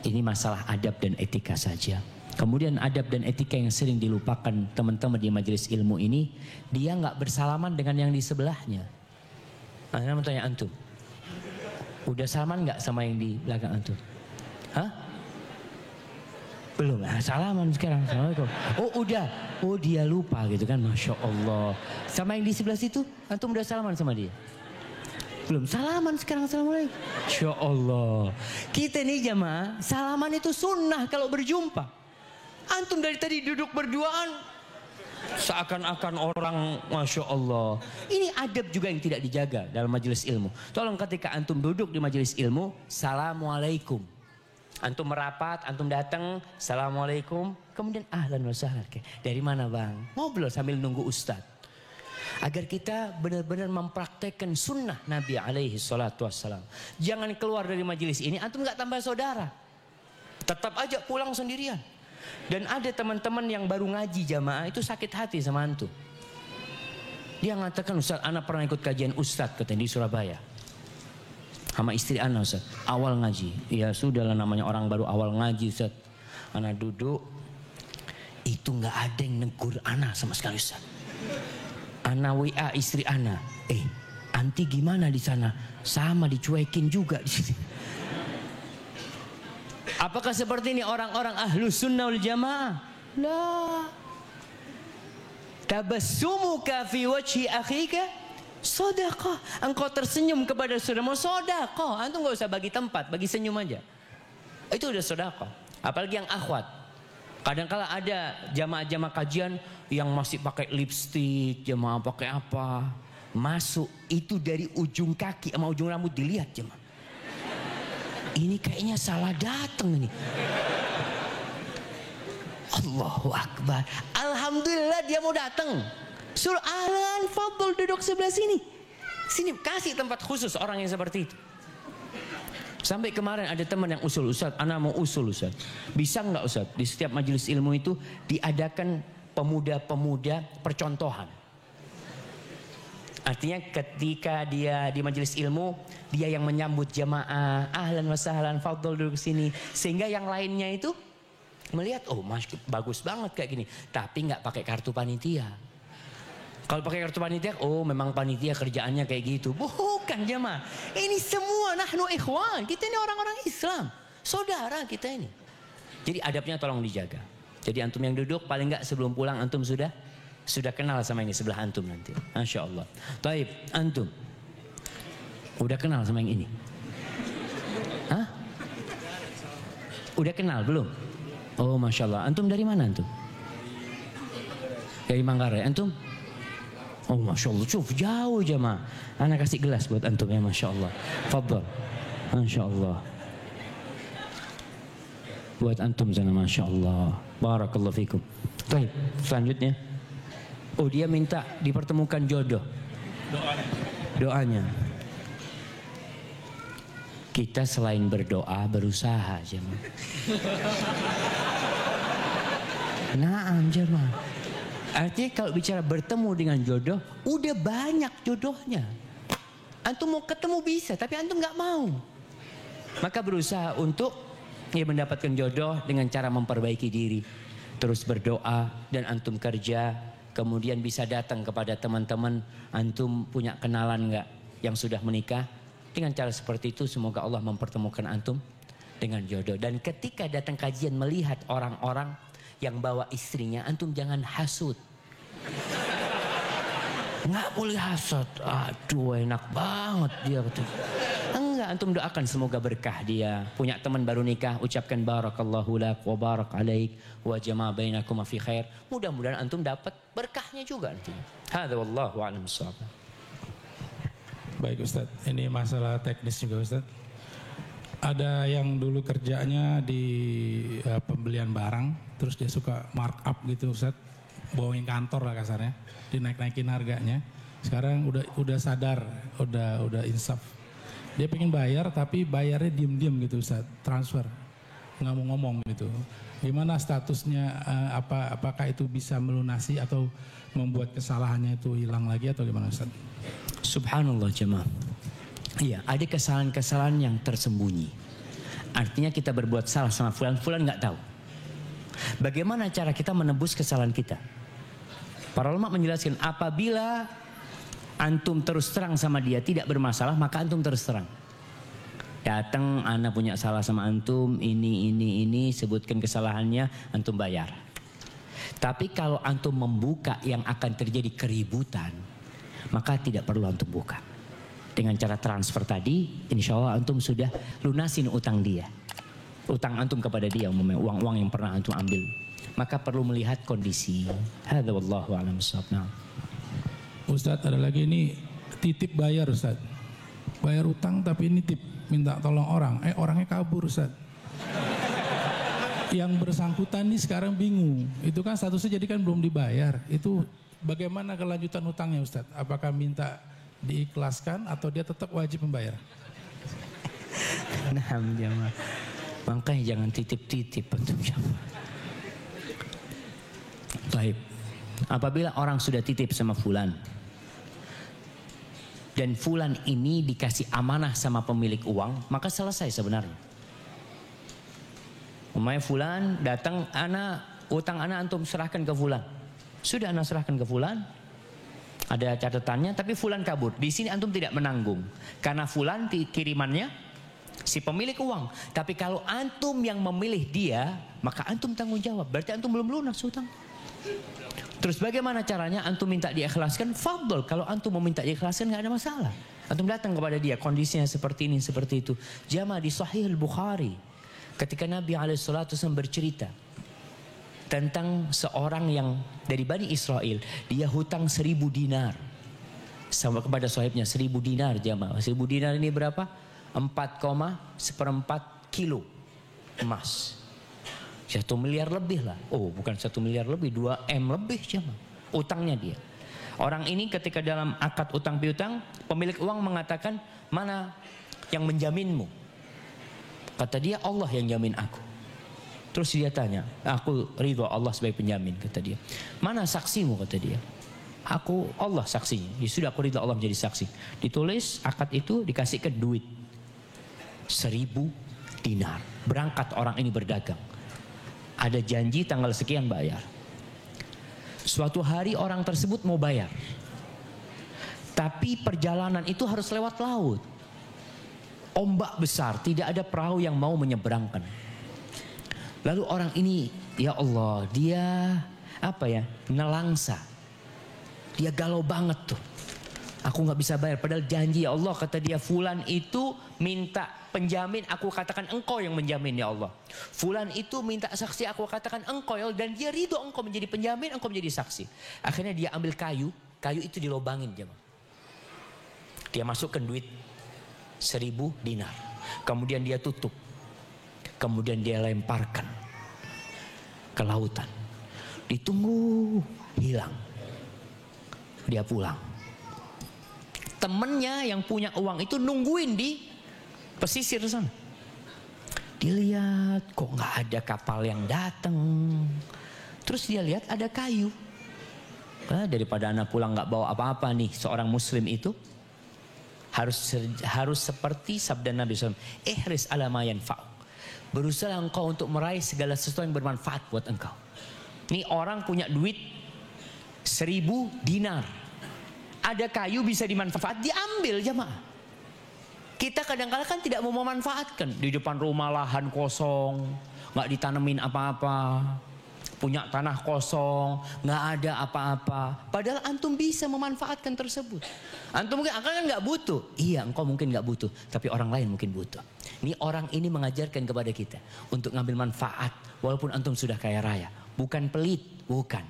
Ini masalah adab dan etika saja. Kemudian adab dan etika yang sering dilupakan teman-teman di majelis ilmu ini, dia nggak bersalaman dengan yang di sebelahnya. Nah, mau tanya antum. Udah salaman nggak sama yang di belakang antum? Hah? Belum, salaman sekarang. Assalamualaikum. Oh udah, oh dia lupa gitu kan, Masya Allah. Sama yang di sebelah situ, antum udah salaman sama dia? Belum, salaman sekarang, Assalamualaikum. Masya Allah. Kita nih jamaah, salaman itu sunnah kalau berjumpa. Antum dari tadi duduk berduaan, Seakan-akan orang, Masya Allah. Ini adab juga yang tidak dijaga dalam majelis ilmu. Tolong ketika antum duduk di majelis ilmu, Assalamualaikum. Antum merapat, antum datang, Assalamualaikum. Kemudian ahlan wa sahlan. Dari mana bang? Ngobrol sambil nunggu ustadz. Agar kita benar-benar mempraktekkan sunnah Nabi alaihi salatu wassalam. Jangan keluar dari majelis ini, antum gak tambah saudara. Tetap aja pulang sendirian. Dan ada teman-teman yang baru ngaji jamaah itu sakit hati sama antum. Dia mengatakan, Ustaz, anak pernah ikut kajian Ustaz katanya di Surabaya. Sama istri anak Ustaz, awal ngaji. Ya sudahlah, namanya orang baru awal ngaji Ustaz. Anak duduk, itu gak ada yang negur anak sama sekali Ustaz. Ana WA istri Ana, anti gimana di sana? Sama dicuekin juga di sini. Apakah seperti ini orang-orang ahlus sunnah wal jamaah? La. Tabassumuka fi wajhi akhika sedekah. Engkau tersenyum kepada saudaramu sedekah. Antum enggak usah bagi tempat, bagi senyum aja. Itu udah sedekah. Apalagi yang akhwat. Kadang-kala ada jamaah-jamaah kajian yang masih pakai lipstik, jamaah pakai apa. Masuk itu dari ujung kaki sama ujung rambut dilihat jemaah. Ini kayaknya salah datang ini. Allahu Akbar. Alhamdulillah dia mau datang. Suruh ahlan, fadl duduk sebelah sini. Sini kasih tempat khusus orang yang seperti itu. Sampai kemarin ada teman yang usul, Ustaz, anak mau usul Ustaz. Bisa nggak Ustaz? Di setiap majelis ilmu itu diadakan pemuda-pemuda percontohan. Artinya ketika dia di majelis ilmu, dia yang menyambut jamaah, ahlan wa sahlan, fadl duduk sini. Sehingga yang lainnya itu melihat, oh mas, bagus banget kayak gini. Tapi nggak pakai kartu panitia. Kalau pakai kartu panitia, oh memang panitia kerjaannya kayak gitu. Bukan jemaah. Ini semua nahnu ikhwan. Kita ini orang-orang Islam. Saudara kita ini. Jadi adabnya tolong dijaga. Jadi antum yang duduk paling enggak sebelum pulang antum sudah kenal sama ini sebelah antum nanti. Masya Allah. Taib, antum. Udah kenal sama yang ini? Hah? Udah kenal belum? Oh Masya Allah. Antum dari mana antum? Dari Manggarai. Antum? Oh Masya Allah, cuf jauh jemaah. Anak kasih gelas buat antum ya Masya Allah. Fadl. Masya Allah. Buat antum sana Masya Allah. Barakallahu fikum. Baik, selanjutnya. Oh dia minta dipertemukan jodoh. Doanya. Kita selain berdoa berusaha jemaah. Naam jemaah. Artinya kalau bicara bertemu dengan jodoh, udah banyak jodohnya. Antum mau ketemu bisa, tapi antum nggak mau. Maka berusaha untuk mendapatkan jodoh dengan cara memperbaiki diri. Terus berdoa dan antum kerja. Kemudian bisa datang kepada teman-teman. Antum punya kenalan nggak yang sudah menikah? Dengan cara seperti itu semoga Allah mempertemukan antum dengan jodoh. Dan ketika datang kajian melihat orang-orang yang bawa istrinya, antum jangan hasut. Nggak boleh hasut. Aduh enak banget dia. Enggak, antum doakan semoga berkah dia. Punya teman baru nikah, ucapkan barakallahu lak wa barak alaik wa jama' bainakum fi khair. Mudah-mudahan antum dapat berkahnya juga nanti. Hadza wallahu a'lam bissawab. Baik Ustaz, ini masalah teknis juga Ustaz. Ada yang dulu kerjanya di pembelian barang, terus dia suka markup gitu Ustaz, bawain kantor lah kasarnya, dinaik-naikin harganya. Sekarang udah sadar, udah insaf. Dia pengen bayar tapi bayarnya diem-diem gitu Ustaz, transfer, nggak mau ngomong gitu. Gimana statusnya? Apakah itu bisa melunasi atau membuat kesalahannya itu hilang lagi atau gimana Ustaz? Subhanallah jemaah. Iya, ada kesalahan-kesalahan yang tersembunyi. Artinya kita berbuat salah sama fulan nggak tahu. Bagaimana cara kita menebus kesalahan kita? Para ulama menjelaskan apabila antum terus terang sama dia tidak bermasalah, maka antum terus terang. Datang, ana punya salah sama antum, ini, sebutkan kesalahannya, antum bayar. Tapi kalau antum membuka yang akan terjadi keributan, maka tidak perlu antum buka. Dengan cara transfer tadi, insya Allah antum sudah lunasin utang dia. Utang antum kepada dia, uang-uang yang pernah antum ambil maka perlu melihat kondisi. Hadza wallahu a'lam bissawab. Nah. Ustadz, ada lagi ini titip bayar Ustadz. Bayar utang tapi nitip, minta tolong orang. Orangnya kabur Ustadz. Yang bersangkutan nih sekarang bingung. Itu kan statusnya jadi kan belum dibayar. Itu bagaimana kelanjutan hutangnya Ustadz? Apakah minta diikhlaskan atau dia tetap wajib membayar? Nah, jamaah. Makanya jangan titip-titip untuk jamaah. Baik. Apabila orang sudah titip sama fulan dan fulan ini dikasih amanah sama pemilik uang, maka selesai sebenarnya. Umpamanya fulan datang, utang ana antum serahkan ke fulan. Sudah ana serahkan ke fulan. Ada catatannya, tapi fulan kabur. Di sini antum tidak menanggung karena fulan kirimannya si pemilik uang. Tapi kalau antum yang memilih dia, maka antum tanggung jawab. Berarti antum belum lunas hutang. Terus bagaimana caranya? Antum minta diikhlaskan, fadl. Kalau antum mau minta diikhlaskan nggak ada masalah. Antum datang kepada dia, kondisinya seperti ini, seperti itu. Jamaah di Sahih Al-Bukhari, ketika Nabi SAW bercerita tentang seorang yang dari Bani Israel, dia hutang 1000 dinar sama kepada sahibnya. 1000 dinar jamaah. 1000 dinar ini berapa? 4,4 kilo emas. 1 miliar lebih lah. Oh, bukan 1 miliar lebih, 2 M lebih jamaah. Utangnya dia. Orang ini ketika dalam akad utang piutang, pemilik uang mengatakan, mana yang menjaminmu? Kata dia, Allah yang jamin aku. Terus dia tanya, aku ridho Allah sebagai penjamin, kata dia. Mana saksimu, kata dia. Aku, Allah saksinya. Ya sudah, aku ridho Allah menjadi saksi. Ditulis akad itu, dikasih ke duit 1000 dinar. Berangkat orang ini berdagang. Ada janji tanggal sekian bayar. Suatu hari orang tersebut mau bayar. Tapi perjalanan itu harus lewat laut. Ombak besar, tidak ada perahu yang mau menyeberangkan. Lalu orang ini, ya Allah, dia nelangsa. Dia galau banget tuh. Aku gak bisa bayar, padahal janji ya Allah, kata dia, fulan itu minta penjamin, aku katakan engkau yang menjamin ya Allah. Fulan itu minta saksi, aku katakan engkau ya Allah. Dan dia ridho engkau menjadi penjamin, engkau menjadi saksi. Akhirnya dia ambil kayu itu dilobangin jemaah. Dia masukkan duit 1000 dinar. Kemudian dia tutup. Kemudian dia lemparkan ke lautan. Ditunggu, hilang. Dia pulang. Temennya yang punya uang itu nungguin di pesisir sana. Dilihat kok nggak ada kapal yang datang. Terus dia lihat ada kayu. Daripada anak pulang nggak bawa apa-apa nih, seorang muslim itu harus seperti sabda Nabi SAW. Ihris ala ma yanfa'u. Berusaha engkau untuk meraih segala sesuatu yang bermanfaat buat engkau. Ini orang punya duit 1000 dinar. Ada kayu bisa dimanfaat, diambil jamaah. Kita kadang-kadang kan tidak mau memanfaatkan. Di depan rumah lahan kosong, nggak ditanemin apa-apa, punya tanah kosong, nggak ada apa-apa. Padahal antum bisa memanfaatkan tersebut. Antum mungkin kan nggak butuh. Iya, engkau mungkin nggak butuh, tapi orang lain mungkin butuh. Ini orang ini mengajarkan kepada kita untuk ngambil manfaat, walaupun antum sudah kaya raya. Bukan pelit, bukan.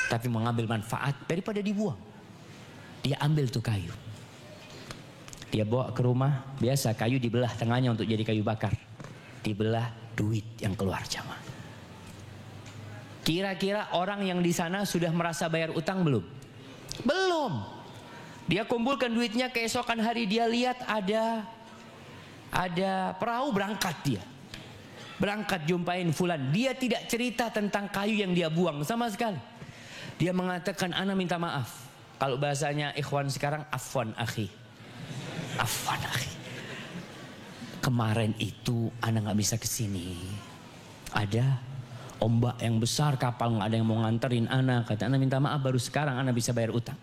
Tapi mengambil manfaat daripada dibuang. Dia ambil tuh kayu. Dia bawa ke rumah, biasa kayu dibelah tengahnya untuk jadi kayu bakar. Dibelah, duit yang keluar jamaah. Kira-kira orang yang di sana sudah merasa bayar utang belum? Belum. Dia kumpulkan duitnya, keesokan hari dia lihat ada perahu, berangkat dia. Berangkat jumpain fulan. Dia tidak cerita tentang kayu yang dia buang sama sekali. Dia mengatakan, ana minta maaf. Kalau bahasanya ikhwan sekarang, afwan akhi. Afwan akhi. Kemarin itu ana gak bisa kesini. Ada ombak yang besar, kapal gak ada yang mau nganterin ana. Kata ana minta maaf, baru sekarang ana bisa bayar utang.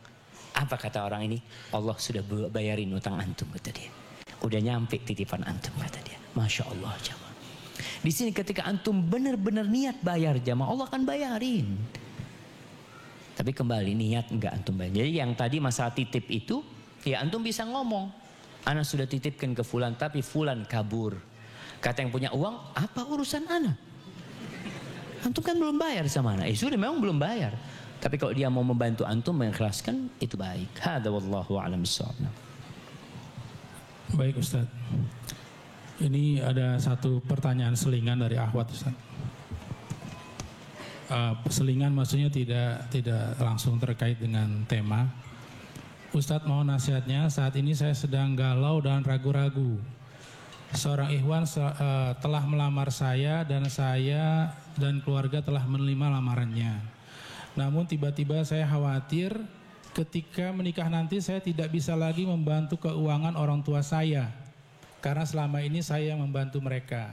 Apa kata orang ini? Allah sudah bayarin utang antum, kata dia. Udah nyampe titipan antum, kata dia. Masya Allah jamaah. Di sini ketika antum benar-benar niat bayar jamaah, Allah akan bayarin. Tapi kembali niat enggak antum bayar. Jadi yang tadi masalah titip itu, ya antum bisa ngomong. Ana sudah titipkan ke fulan, tapi fulan kabur. Kata yang punya uang, apa urusan ana? Antum kan belum bayar sama anak. Sudah memang belum bayar. Tapi kalau dia mau membantu antum mengikhlaskan, itu baik. Hadza wallahu a'lam bissawab. Baik Ustaz. Ini ada satu pertanyaan selingan dari akhwat Ustaz. Selingan maksudnya tidak langsung terkait dengan tema. Ustadz mau nasihatnya, saat ini saya sedang galau dan ragu-ragu. Seorang ikhwan telah melamar saya dan keluarga telah menerima lamarannya. Namun tiba-tiba saya khawatir ketika menikah nanti saya tidak bisa lagi membantu keuangan orang tua saya. Karena selama ini saya yang membantu mereka.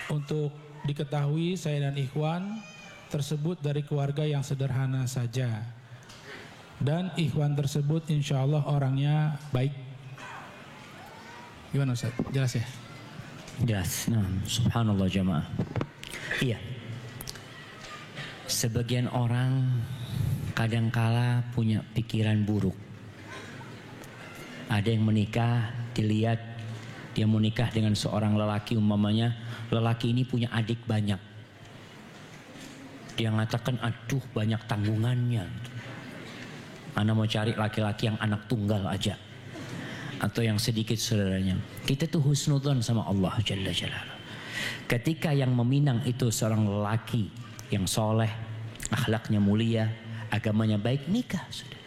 Untuk diketahui saya dan ikhwan tersebut dari keluarga yang sederhana saja. Dan ikhwan tersebut insya Allah orangnya baik. Gimana Ustaz? Jelas ya? Jelas. Nah, subhanallah jamaah. Iya. Sebagian orang kadangkala punya pikiran buruk. Ada yang menikah, dilihat dia mau nikah dengan seorang lelaki, umpamanya lelaki ini punya adik banyak. Dia mengatakan, aduh banyak tanggungannya. Ana mau cari laki-laki yang anak tunggal aja. Atau yang sedikit saudaranya. Kita tuh husnudzon sama Allah Jalla Jalaluhu. Ketika yang meminang itu seorang lelaki yang soleh, akhlaknya mulia, agamanya baik, nikah sudah.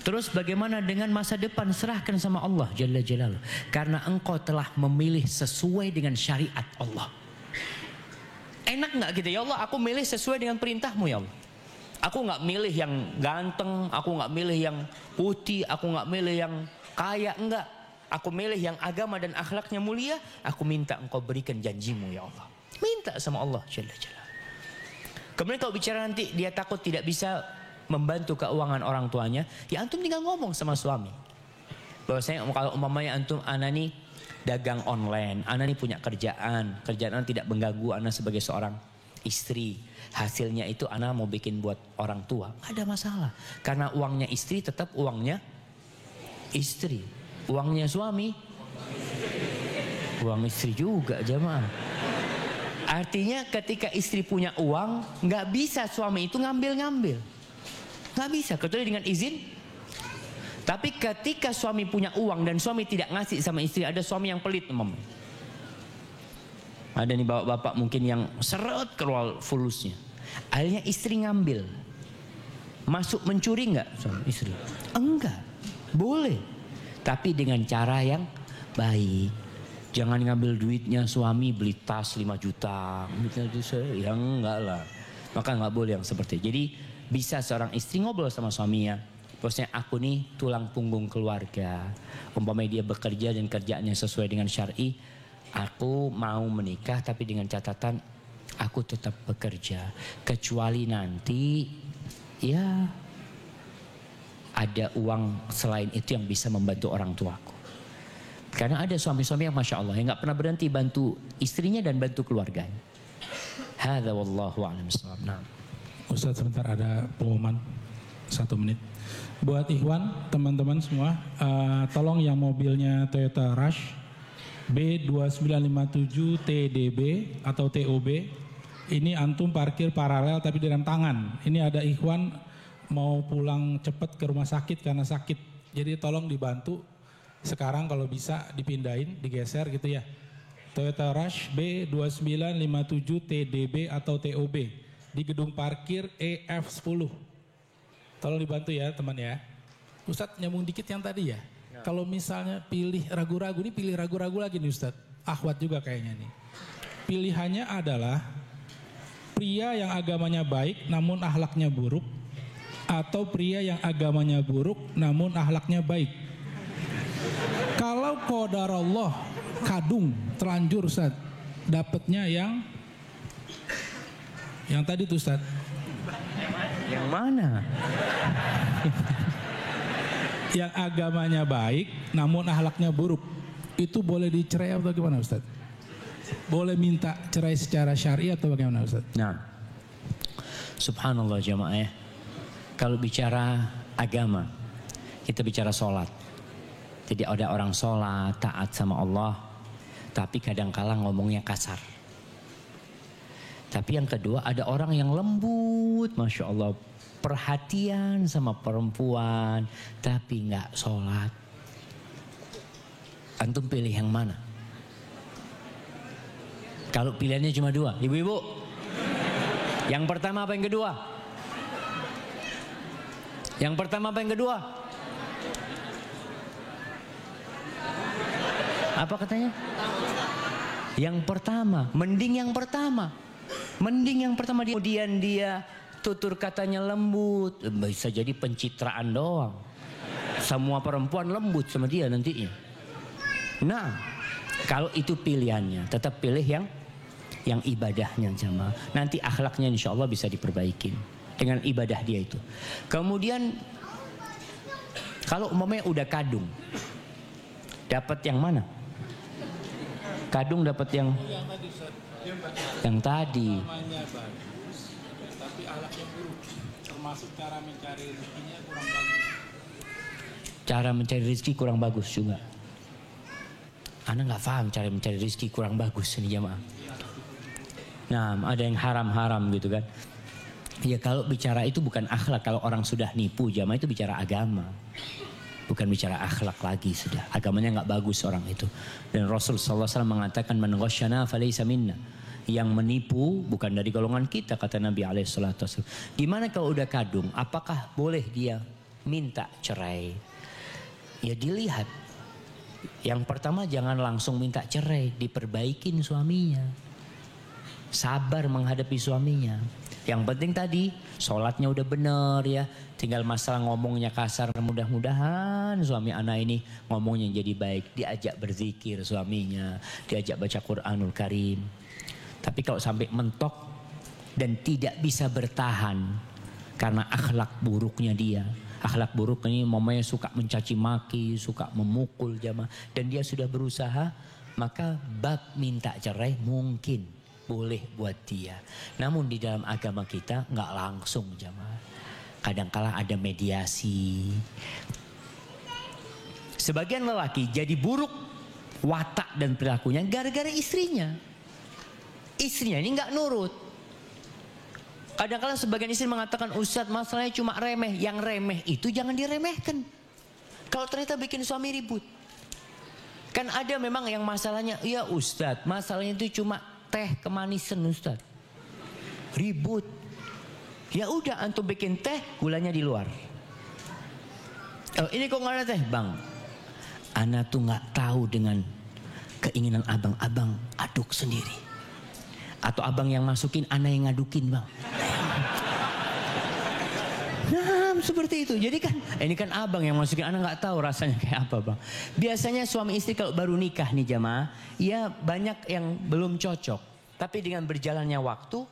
Terus bagaimana dengan masa depan? Serahkan sama Allah Jalla Jalaluhu. Karena engkau telah memilih sesuai dengan syariat Allah. Enak nggak gitu? Ya Allah, aku milih sesuai dengan perintahmu ya Allah. Aku nggak milih yang ganteng, aku nggak milih yang putih, aku nggak milih yang kaya, enggak. Aku milih yang agama dan akhlaknya mulia. Aku minta engkau berikan janjimu ya Allah. Minta sama Allah Jalla Jalaluhu. Kemudian kalau bicara nanti dia takut tidak bisa membantu keuangan orang tuanya, ya antum tinggal ngomong sama suami. Bahwasanya kalau umpamanya antum ana nih dagang online, ana nih punya kerjaan ana tidak mengganggu ana sebagai seorang istri. Hasilnya itu ana mau bikin buat orang tua, nggak ada masalah. Karena uangnya istri tetap uangnya istri, uangnya suami uang istri juga jamaah. Artinya ketika istri punya uang, nggak bisa suami itu ngambil, nggak bisa kecuali dengan izin. Tapi ketika suami punya uang dan suami tidak ngasih sama istri, ada suami yang pelit memang. Ada nih bapak-bapak mungkin yang seret keluar fulusnya. Akhirnya istri ngambil. Masuk mencuri enggak suami istri? Enggak. Boleh. Tapi dengan cara yang baik. Jangan ngambil duitnya suami beli tas 5 juta. Ya enggak lah. Maka enggak boleh yang seperti itu. Jadi bisa seorang istri ngobrol sama suaminya. Maksudnya aku nih tulang punggung keluarga. Umpamanya dia bekerja dan kerjaannya sesuai dengan syar'i. Aku mau menikah tapi dengan catatan aku tetap bekerja. Kecuali nanti ya ada uang selain itu yang bisa membantu orang tuaku. Karena ada suami-suami yang Masya Allah yang gak pernah berhenti bantu istrinya dan bantu keluarganya. Hadza wallahu a'lam bishawab. Nah. Ustaz sebentar ada pengumuman 1 menit. Buat ikhwan, teman-teman semua, tolong yang mobilnya Toyota Rush B2957 TDB atau TOB, ini antum parkir paralel tapi di rem tangan. Ini ada ikhwan mau pulang cepat ke rumah sakit karena sakit. Jadi tolong dibantu sekarang kalau bisa dipindahin, digeser gitu ya. Toyota Rush B2957 TDB atau TOB di gedung parkir EF10. Tolong dibantu ya teman ya. Ustadz nyambung dikit yang tadi ya. Kalau misalnya pilih ragu-ragu, ini pilih ragu-ragu lagi nih Ustadz. Akhwat juga kayaknya nih. Pilihannya adalah pria yang agamanya baik namun akhlaknya buruk, atau pria yang agamanya buruk namun akhlaknya baik. Kalau qadarullah kadung terlanjur Ustadz, dapatnya yang tadi tuh Ustadz. Yang mana? Yang agamanya baik namun akhlaknya buruk, itu boleh dicerai atau bagaimana Ustaz? Boleh minta cerai secara syar'i atau bagaimana Ustaz? Nah, subhanallah jamaah ya. Kalau bicara agama, kita bicara sholat. Jadi ada orang sholat, taat sama Allah, tapi kadangkala ngomongnya kasar. Tapi yang kedua ada orang yang lembut, Masya Allah, perhatian sama perempuan, tapi nggak sholat. Antum pilih yang mana? Kalau pilihannya cuma dua, ibu-ibu, yang pertama apa yang kedua? Yang pertama apa yang kedua? Apa katanya? Yang pertama, mending yang pertama. Mending yang pertama. Kemudian dia tutur katanya lembut. Bisa jadi pencitraan doang. Semua perempuan lembut sama dia nantinya. Nah, kalau itu pilihannya, tetap pilih yang ibadahnya jamaah. Nanti akhlaknya insya Allah bisa diperbaikin dengan ibadah dia itu. Kemudian kalau umpamanya udah kadung, dapat yang mana? Kadung dapat yang tadi. Namanya bagus, tapi akhlaknya buruk. Termasuk cara mencari rezekinya kurang bagus. Cara mencari rezeki kurang bagus juga. Anda nggak paham cara mencari rezeki kurang bagus ini jamaah. Nah, ada yang haram-haram gitu kan. Ya kalau bicara itu bukan akhlak. Kalau orang sudah nipu jamaah itu bicara agama. Bukan bicara akhlak lagi sudah. Agamanya nggak bagus orang itu. Dan Rasul SAW mengatakan man ghasyana falaysa minna. Yang menipu bukan dari golongan kita, kata Nabi SAW. Gimana kalau udah kadung? Apakah boleh dia minta cerai? Ya dilihat. Yang pertama jangan langsung minta cerai, diperbaikin suaminya. Sabar menghadapi suaminya. Yang penting tadi sholatnya udah bener ya. Tinggal masalah ngomongnya kasar. Mudah-mudahan suami anak ini ngomongnya jadi baik. Diajak berzikir suaminya. Diajak baca Quranul Karim. Tapi kalau sampai mentok dan tidak bisa bertahan karena akhlak buruknya dia. Akhlak buruk ini mamanya suka mencaci maki, suka memukul jamaah. Dan dia sudah berusaha, maka bab minta cerai mungkin boleh buat dia. Namun di dalam agama kita nggak langsung jamaah. Kadangkala ada mediasi. Sebagian lelaki jadi buruk watak dan perilakunya gara-gara istrinya. Istrinya ini nggak nurut. Kadang-kadang sebagian istri mengatakan, Ustadz masalahnya cuma remeh. Yang remeh itu jangan diremehkan. Kalau ternyata bikin suami ribut. Kan ada memang yang masalahnya, ya Ustadz masalahnya itu cuma teh kemanisan Ustadz. Ribut. Ya udah antum bikin teh, gulanya di luar. Oh ini kok nggak ada teh? Bang, ana tuh nggak tahu dengan keinginan abang aduk sendiri. Atau abang yang masukin, ana yang ngadukin bang. Nah seperti itu. Jadi kan ini kan abang yang masukin, ana nggak tahu rasanya kayak apa bang. Biasanya suami istri kalau baru nikah nih jamaah, ya banyak yang belum cocok. Tapi dengan berjalannya waktu,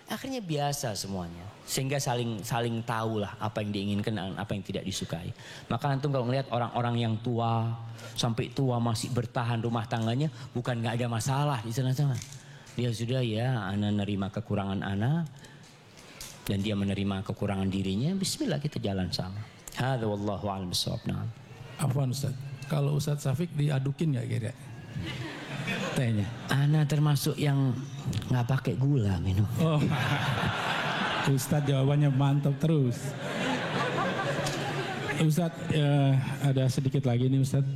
akhirnya biasa semuanya. Sehingga saling tahu lah apa yang diinginkan dan apa yang tidak disukai. Maka antum kalau ngelihat orang-orang yang tua, sampai tua masih bertahan rumah tangganya, bukan nggak ada masalah di sana-sana. Dia sudah ya, ana nerima kekurangan ana dan dia menerima kekurangan dirinya. Bismillah kita jalan sama. Hadza wallahu a'lam bishawab. Nah. Afwan Ustaz, kalau Ustaz Syafiq diadukin nggak kira? Tehnya. Ana termasuk yang nggak pakai gula minum. Oh, Ustaz jawabannya mantap terus. Ustaz ada sedikit lagi nih Ustaz.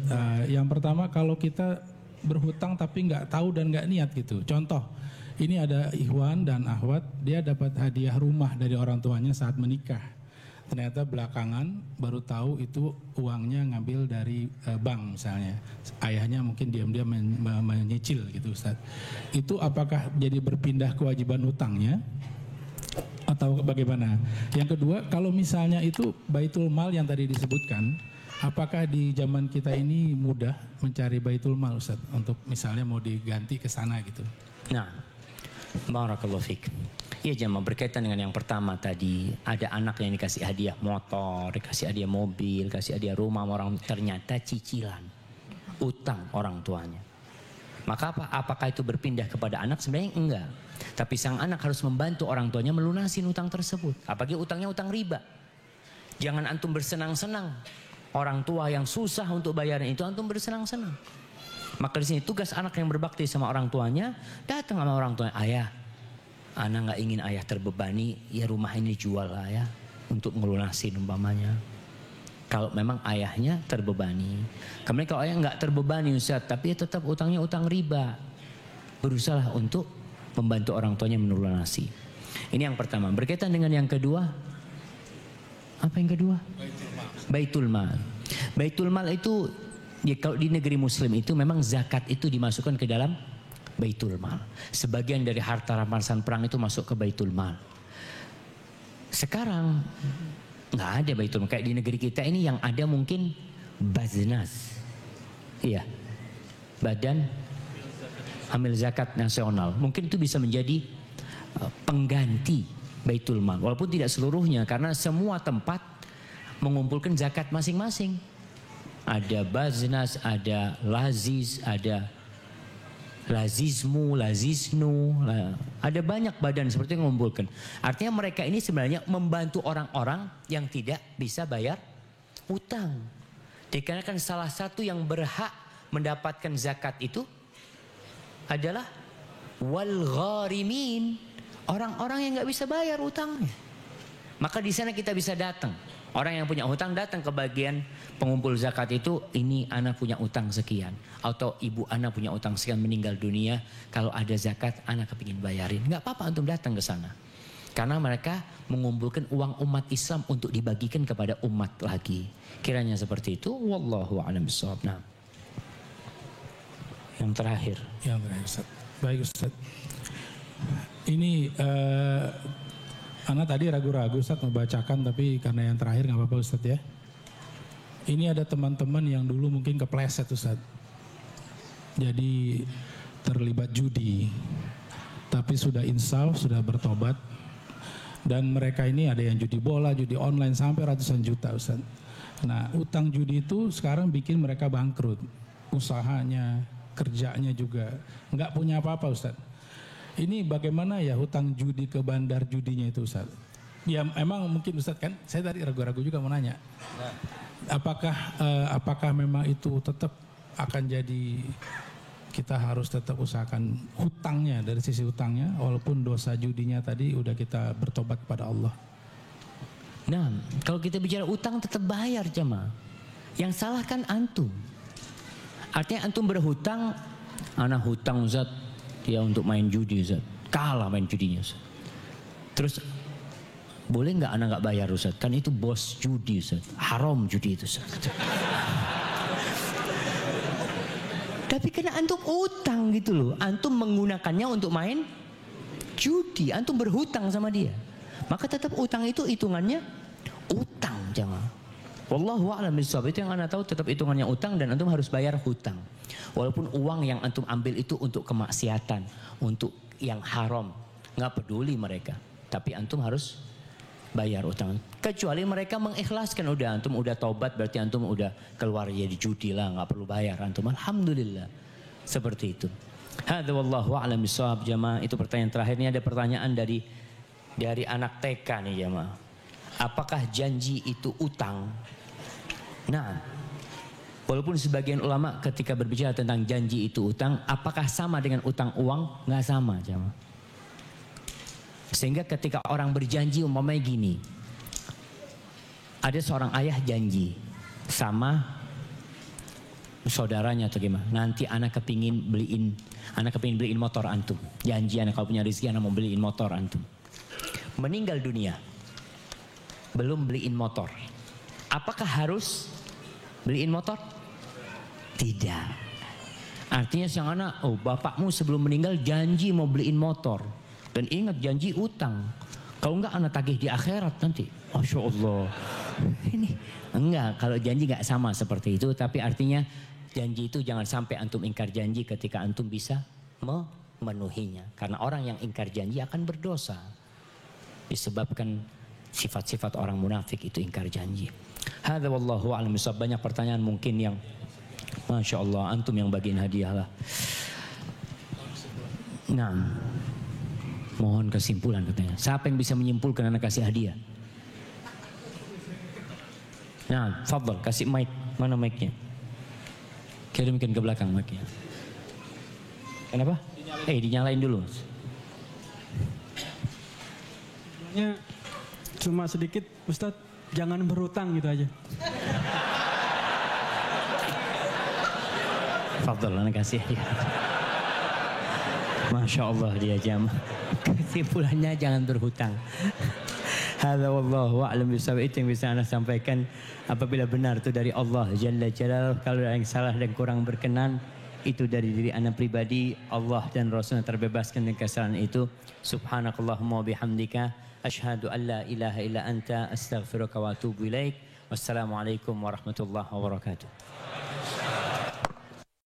Yang pertama kalau kita berhutang tapi nggak tahu dan nggak niat gitu. Contoh, ini ada ikhwan dan akhwat, dia dapat hadiah rumah dari orang tuanya saat menikah. Ternyata belakangan baru tahu itu uangnya ngambil dari bank misalnya. Ayahnya mungkin diam-diam menyicil gitu Ustaz. Itu apakah jadi berpindah kewajiban hutangnya atau bagaimana? Yang kedua, kalau misalnya itu baitul mal yang tadi disebutkan, apakah di zaman kita ini mudah mencari baitul mal Ustaz untuk misalnya mau diganti ke sana gitu? Nah, barakallahu fiik. Ya jamaah, berkaitan dengan yang pertama tadi, ada anak yang dikasih hadiah motor, dikasih hadiah mobil, kasih hadiah rumah orang, ternyata cicilan, utang orang tuanya. Maka apakah itu berpindah kepada anak? Sebenarnya enggak. Tapi sang anak harus membantu orang tuanya melunasi utang tersebut. Apalagi utangnya utang riba. Jangan antum bersenang-senang. Orang tua yang susah untuk bayarin itu antum bersenang-senang. Maka di sini tugas anak yang berbakti sama orang tuanya, datang sama orang tuanya, ayah, Ana nggak ingin ayah terbebani, ya rumah ini jual lah ya untuk ngelunasin umpamanya. Kalau memang ayahnya terbebani. Kemudian kalau ayah nggak terbebani Ustaz, tapi tetap utangnya utang riba, berusaha untuk membantu orang tuanya melunasi. Ini yang pertama. Berkaitan dengan yang kedua, apa yang kedua? Baitul mal. Baitul mal itu ya, kalau di negeri Muslim itu memang zakat itu dimasukkan ke dalam Baitul Mal. Sebagian dari harta rampasan perang itu masuk ke Baitul Mal. Sekarang nggak ada Baitul Mal. Kayak di negeri kita ini yang ada mungkin Baznas. Iya. Badan Amil Zakat Nasional. Mungkin itu bisa menjadi pengganti Baitul Mal. Walaupun tidak seluruhnya, karena semua tempat mengumpulkan zakat masing-masing. Ada Baznas, ada Laziz, ada Lazizmu, Laziznu, ada banyak badan seperti yang mengumpulkan. Artinya mereka ini sebenarnya membantu orang-orang yang tidak bisa bayar utang. Dikarenakan salah satu yang berhak mendapatkan zakat itu adalah wal gharimin, orang-orang yang nggak bisa bayar utangnya. Maka di sana kita bisa datang. Orang yang punya hutang datang ke bagian pengumpul zakat itu, ini anak punya utang sekian. Atau ibu anak punya utang sekian meninggal dunia. Kalau ada zakat anak kepingin bayarin. Nggak apa-apa antum datang ke sana. Karena mereka mengumpulkan uang umat Islam untuk dibagikan kepada umat lagi. Kiranya seperti itu. Wallahu a'lam bishawab. Nah, yang terakhir. Yang terakhir Ustaz. Baik Ustaz. Ini Ana tadi ragu-ragu Ustaz membacakan, tapi karena yang terakhir nggak apa-apa Ustaz ya. Ini ada teman-teman yang dulu mungkin kepleset Ustaz. Jadi terlibat judi. Tapi sudah insaf, sudah bertobat. Dan mereka ini ada yang judi bola, judi online sampai ratusan juta Ustaz. Nah, utang judi itu sekarang bikin mereka bangkrut. Usahanya, kerjanya juga nggak punya apa-apa Ustaz. Ini bagaimana ya hutang judi ke bandar judinya itu Ustaz? Ya emang mungkin Ustaz kan, saya tadi ragu-ragu juga mau nanya. Apakah memang itu tetap akan jadi, kita harus tetap usahakan hutangnya dari sisi hutangnya, walaupun dosa judinya tadi udah kita bertobat kepada Allah. Nah, kalau kita bicara utang tetap bayar jemaah. Yang salah kan antum. Artinya antum berhutang, anak hutang Ustaz ya untuk main judi Ustaz. Kalah main judinya Ustaz. Terus boleh nggak anak nggak bayar Ustaz? Kan itu bos judi Ustaz. Haram judi itu Ustaz. Tapi kena antum utang gitu loh. Antum menggunakannya untuk main judi. Antum berhutang sama dia. Maka tetap utang itu hitungannya utang jangan. Wallahu a'lam bishawab. Itu yang anda tahu, tetap hitungannya utang dan antum harus bayar hutang. Walaupun uang yang antum ambil itu untuk kemaksiatan, untuk yang haram, nggak peduli mereka. Tapi antum harus bayar utang. Kecuali mereka mengikhlaskan, udah antum udah taubat, berarti antum udah keluar ya di judi lah, nggak perlu bayar antum. Alhamdulillah. Seperti itu. Hadza wallahu a'lam bishawab jamaah. Itu pertanyaan terakhir. Ini ada pertanyaan dari anak TK nih jamaah. Apakah janji itu utang? Nah, walaupun sebagian ulama ketika berbicara tentang janji itu utang, apakah sama dengan utang uang? Nggak sama, jemaah. Sehingga ketika orang berjanji umpamanya gini, ada seorang ayah janji sama saudaranya atau gimana, nanti anak kepingin beliin motor antum. Janji anak kalau punya rezeki anak mau beliin motor antum. Meninggal dunia, belum beliin motor. Apakah harus beliin motor? Tidak. Artinya sang anak, oh bapakmu sebelum meninggal janji mau beliin motor. Dan ingat janji utang. Kalau enggak anak tagih di akhirat nanti. Masya Allah. Ini enggak, kalau janji enggak sama seperti itu. Tapi artinya janji itu jangan sampai antum ingkar janji ketika antum bisa memenuhinya. Karena orang yang ingkar janji akan berdosa. Disebabkan sifat-sifat orang munafik itu ingkar janji. Hadza wallahu a'lam bishawab. Banyak pertanyaan mungkin yang Masya Allah antum yang bagiin hadiah lah. Nah, mohon kesimpulan katanya. Siapa yang bisa menyimpulkan anak kasih hadiah? Nah, fadhal kasih mic. Mana mic-nya? Kirimkan ke belakang mic-nya. Kenapa? Dinyalain dulu. Penutupnya cuma sedikit, Ustadz, jangan berhutang gitu aja. Fadol, anak kasih. Masya Allah dia jam. Kesimpulannya jangan berhutang. Hadza wallahu a'lam bishawab. Itu yang bisa Anda sampaikan. Apabila benar itu dari Allah Jalla Jalaluhu, kalau ada yang salah dan kurang berkenan, itu dari diri Anda pribadi. Allah dan Rasulnya terbebaskan dari kesalahan itu. Subhanakallahumma bihamdika asyhadu an la ilaha illa anta astaghfiruka wa atubu ilaik. Wassalamualaikum warahmatullahi wabarakatuh.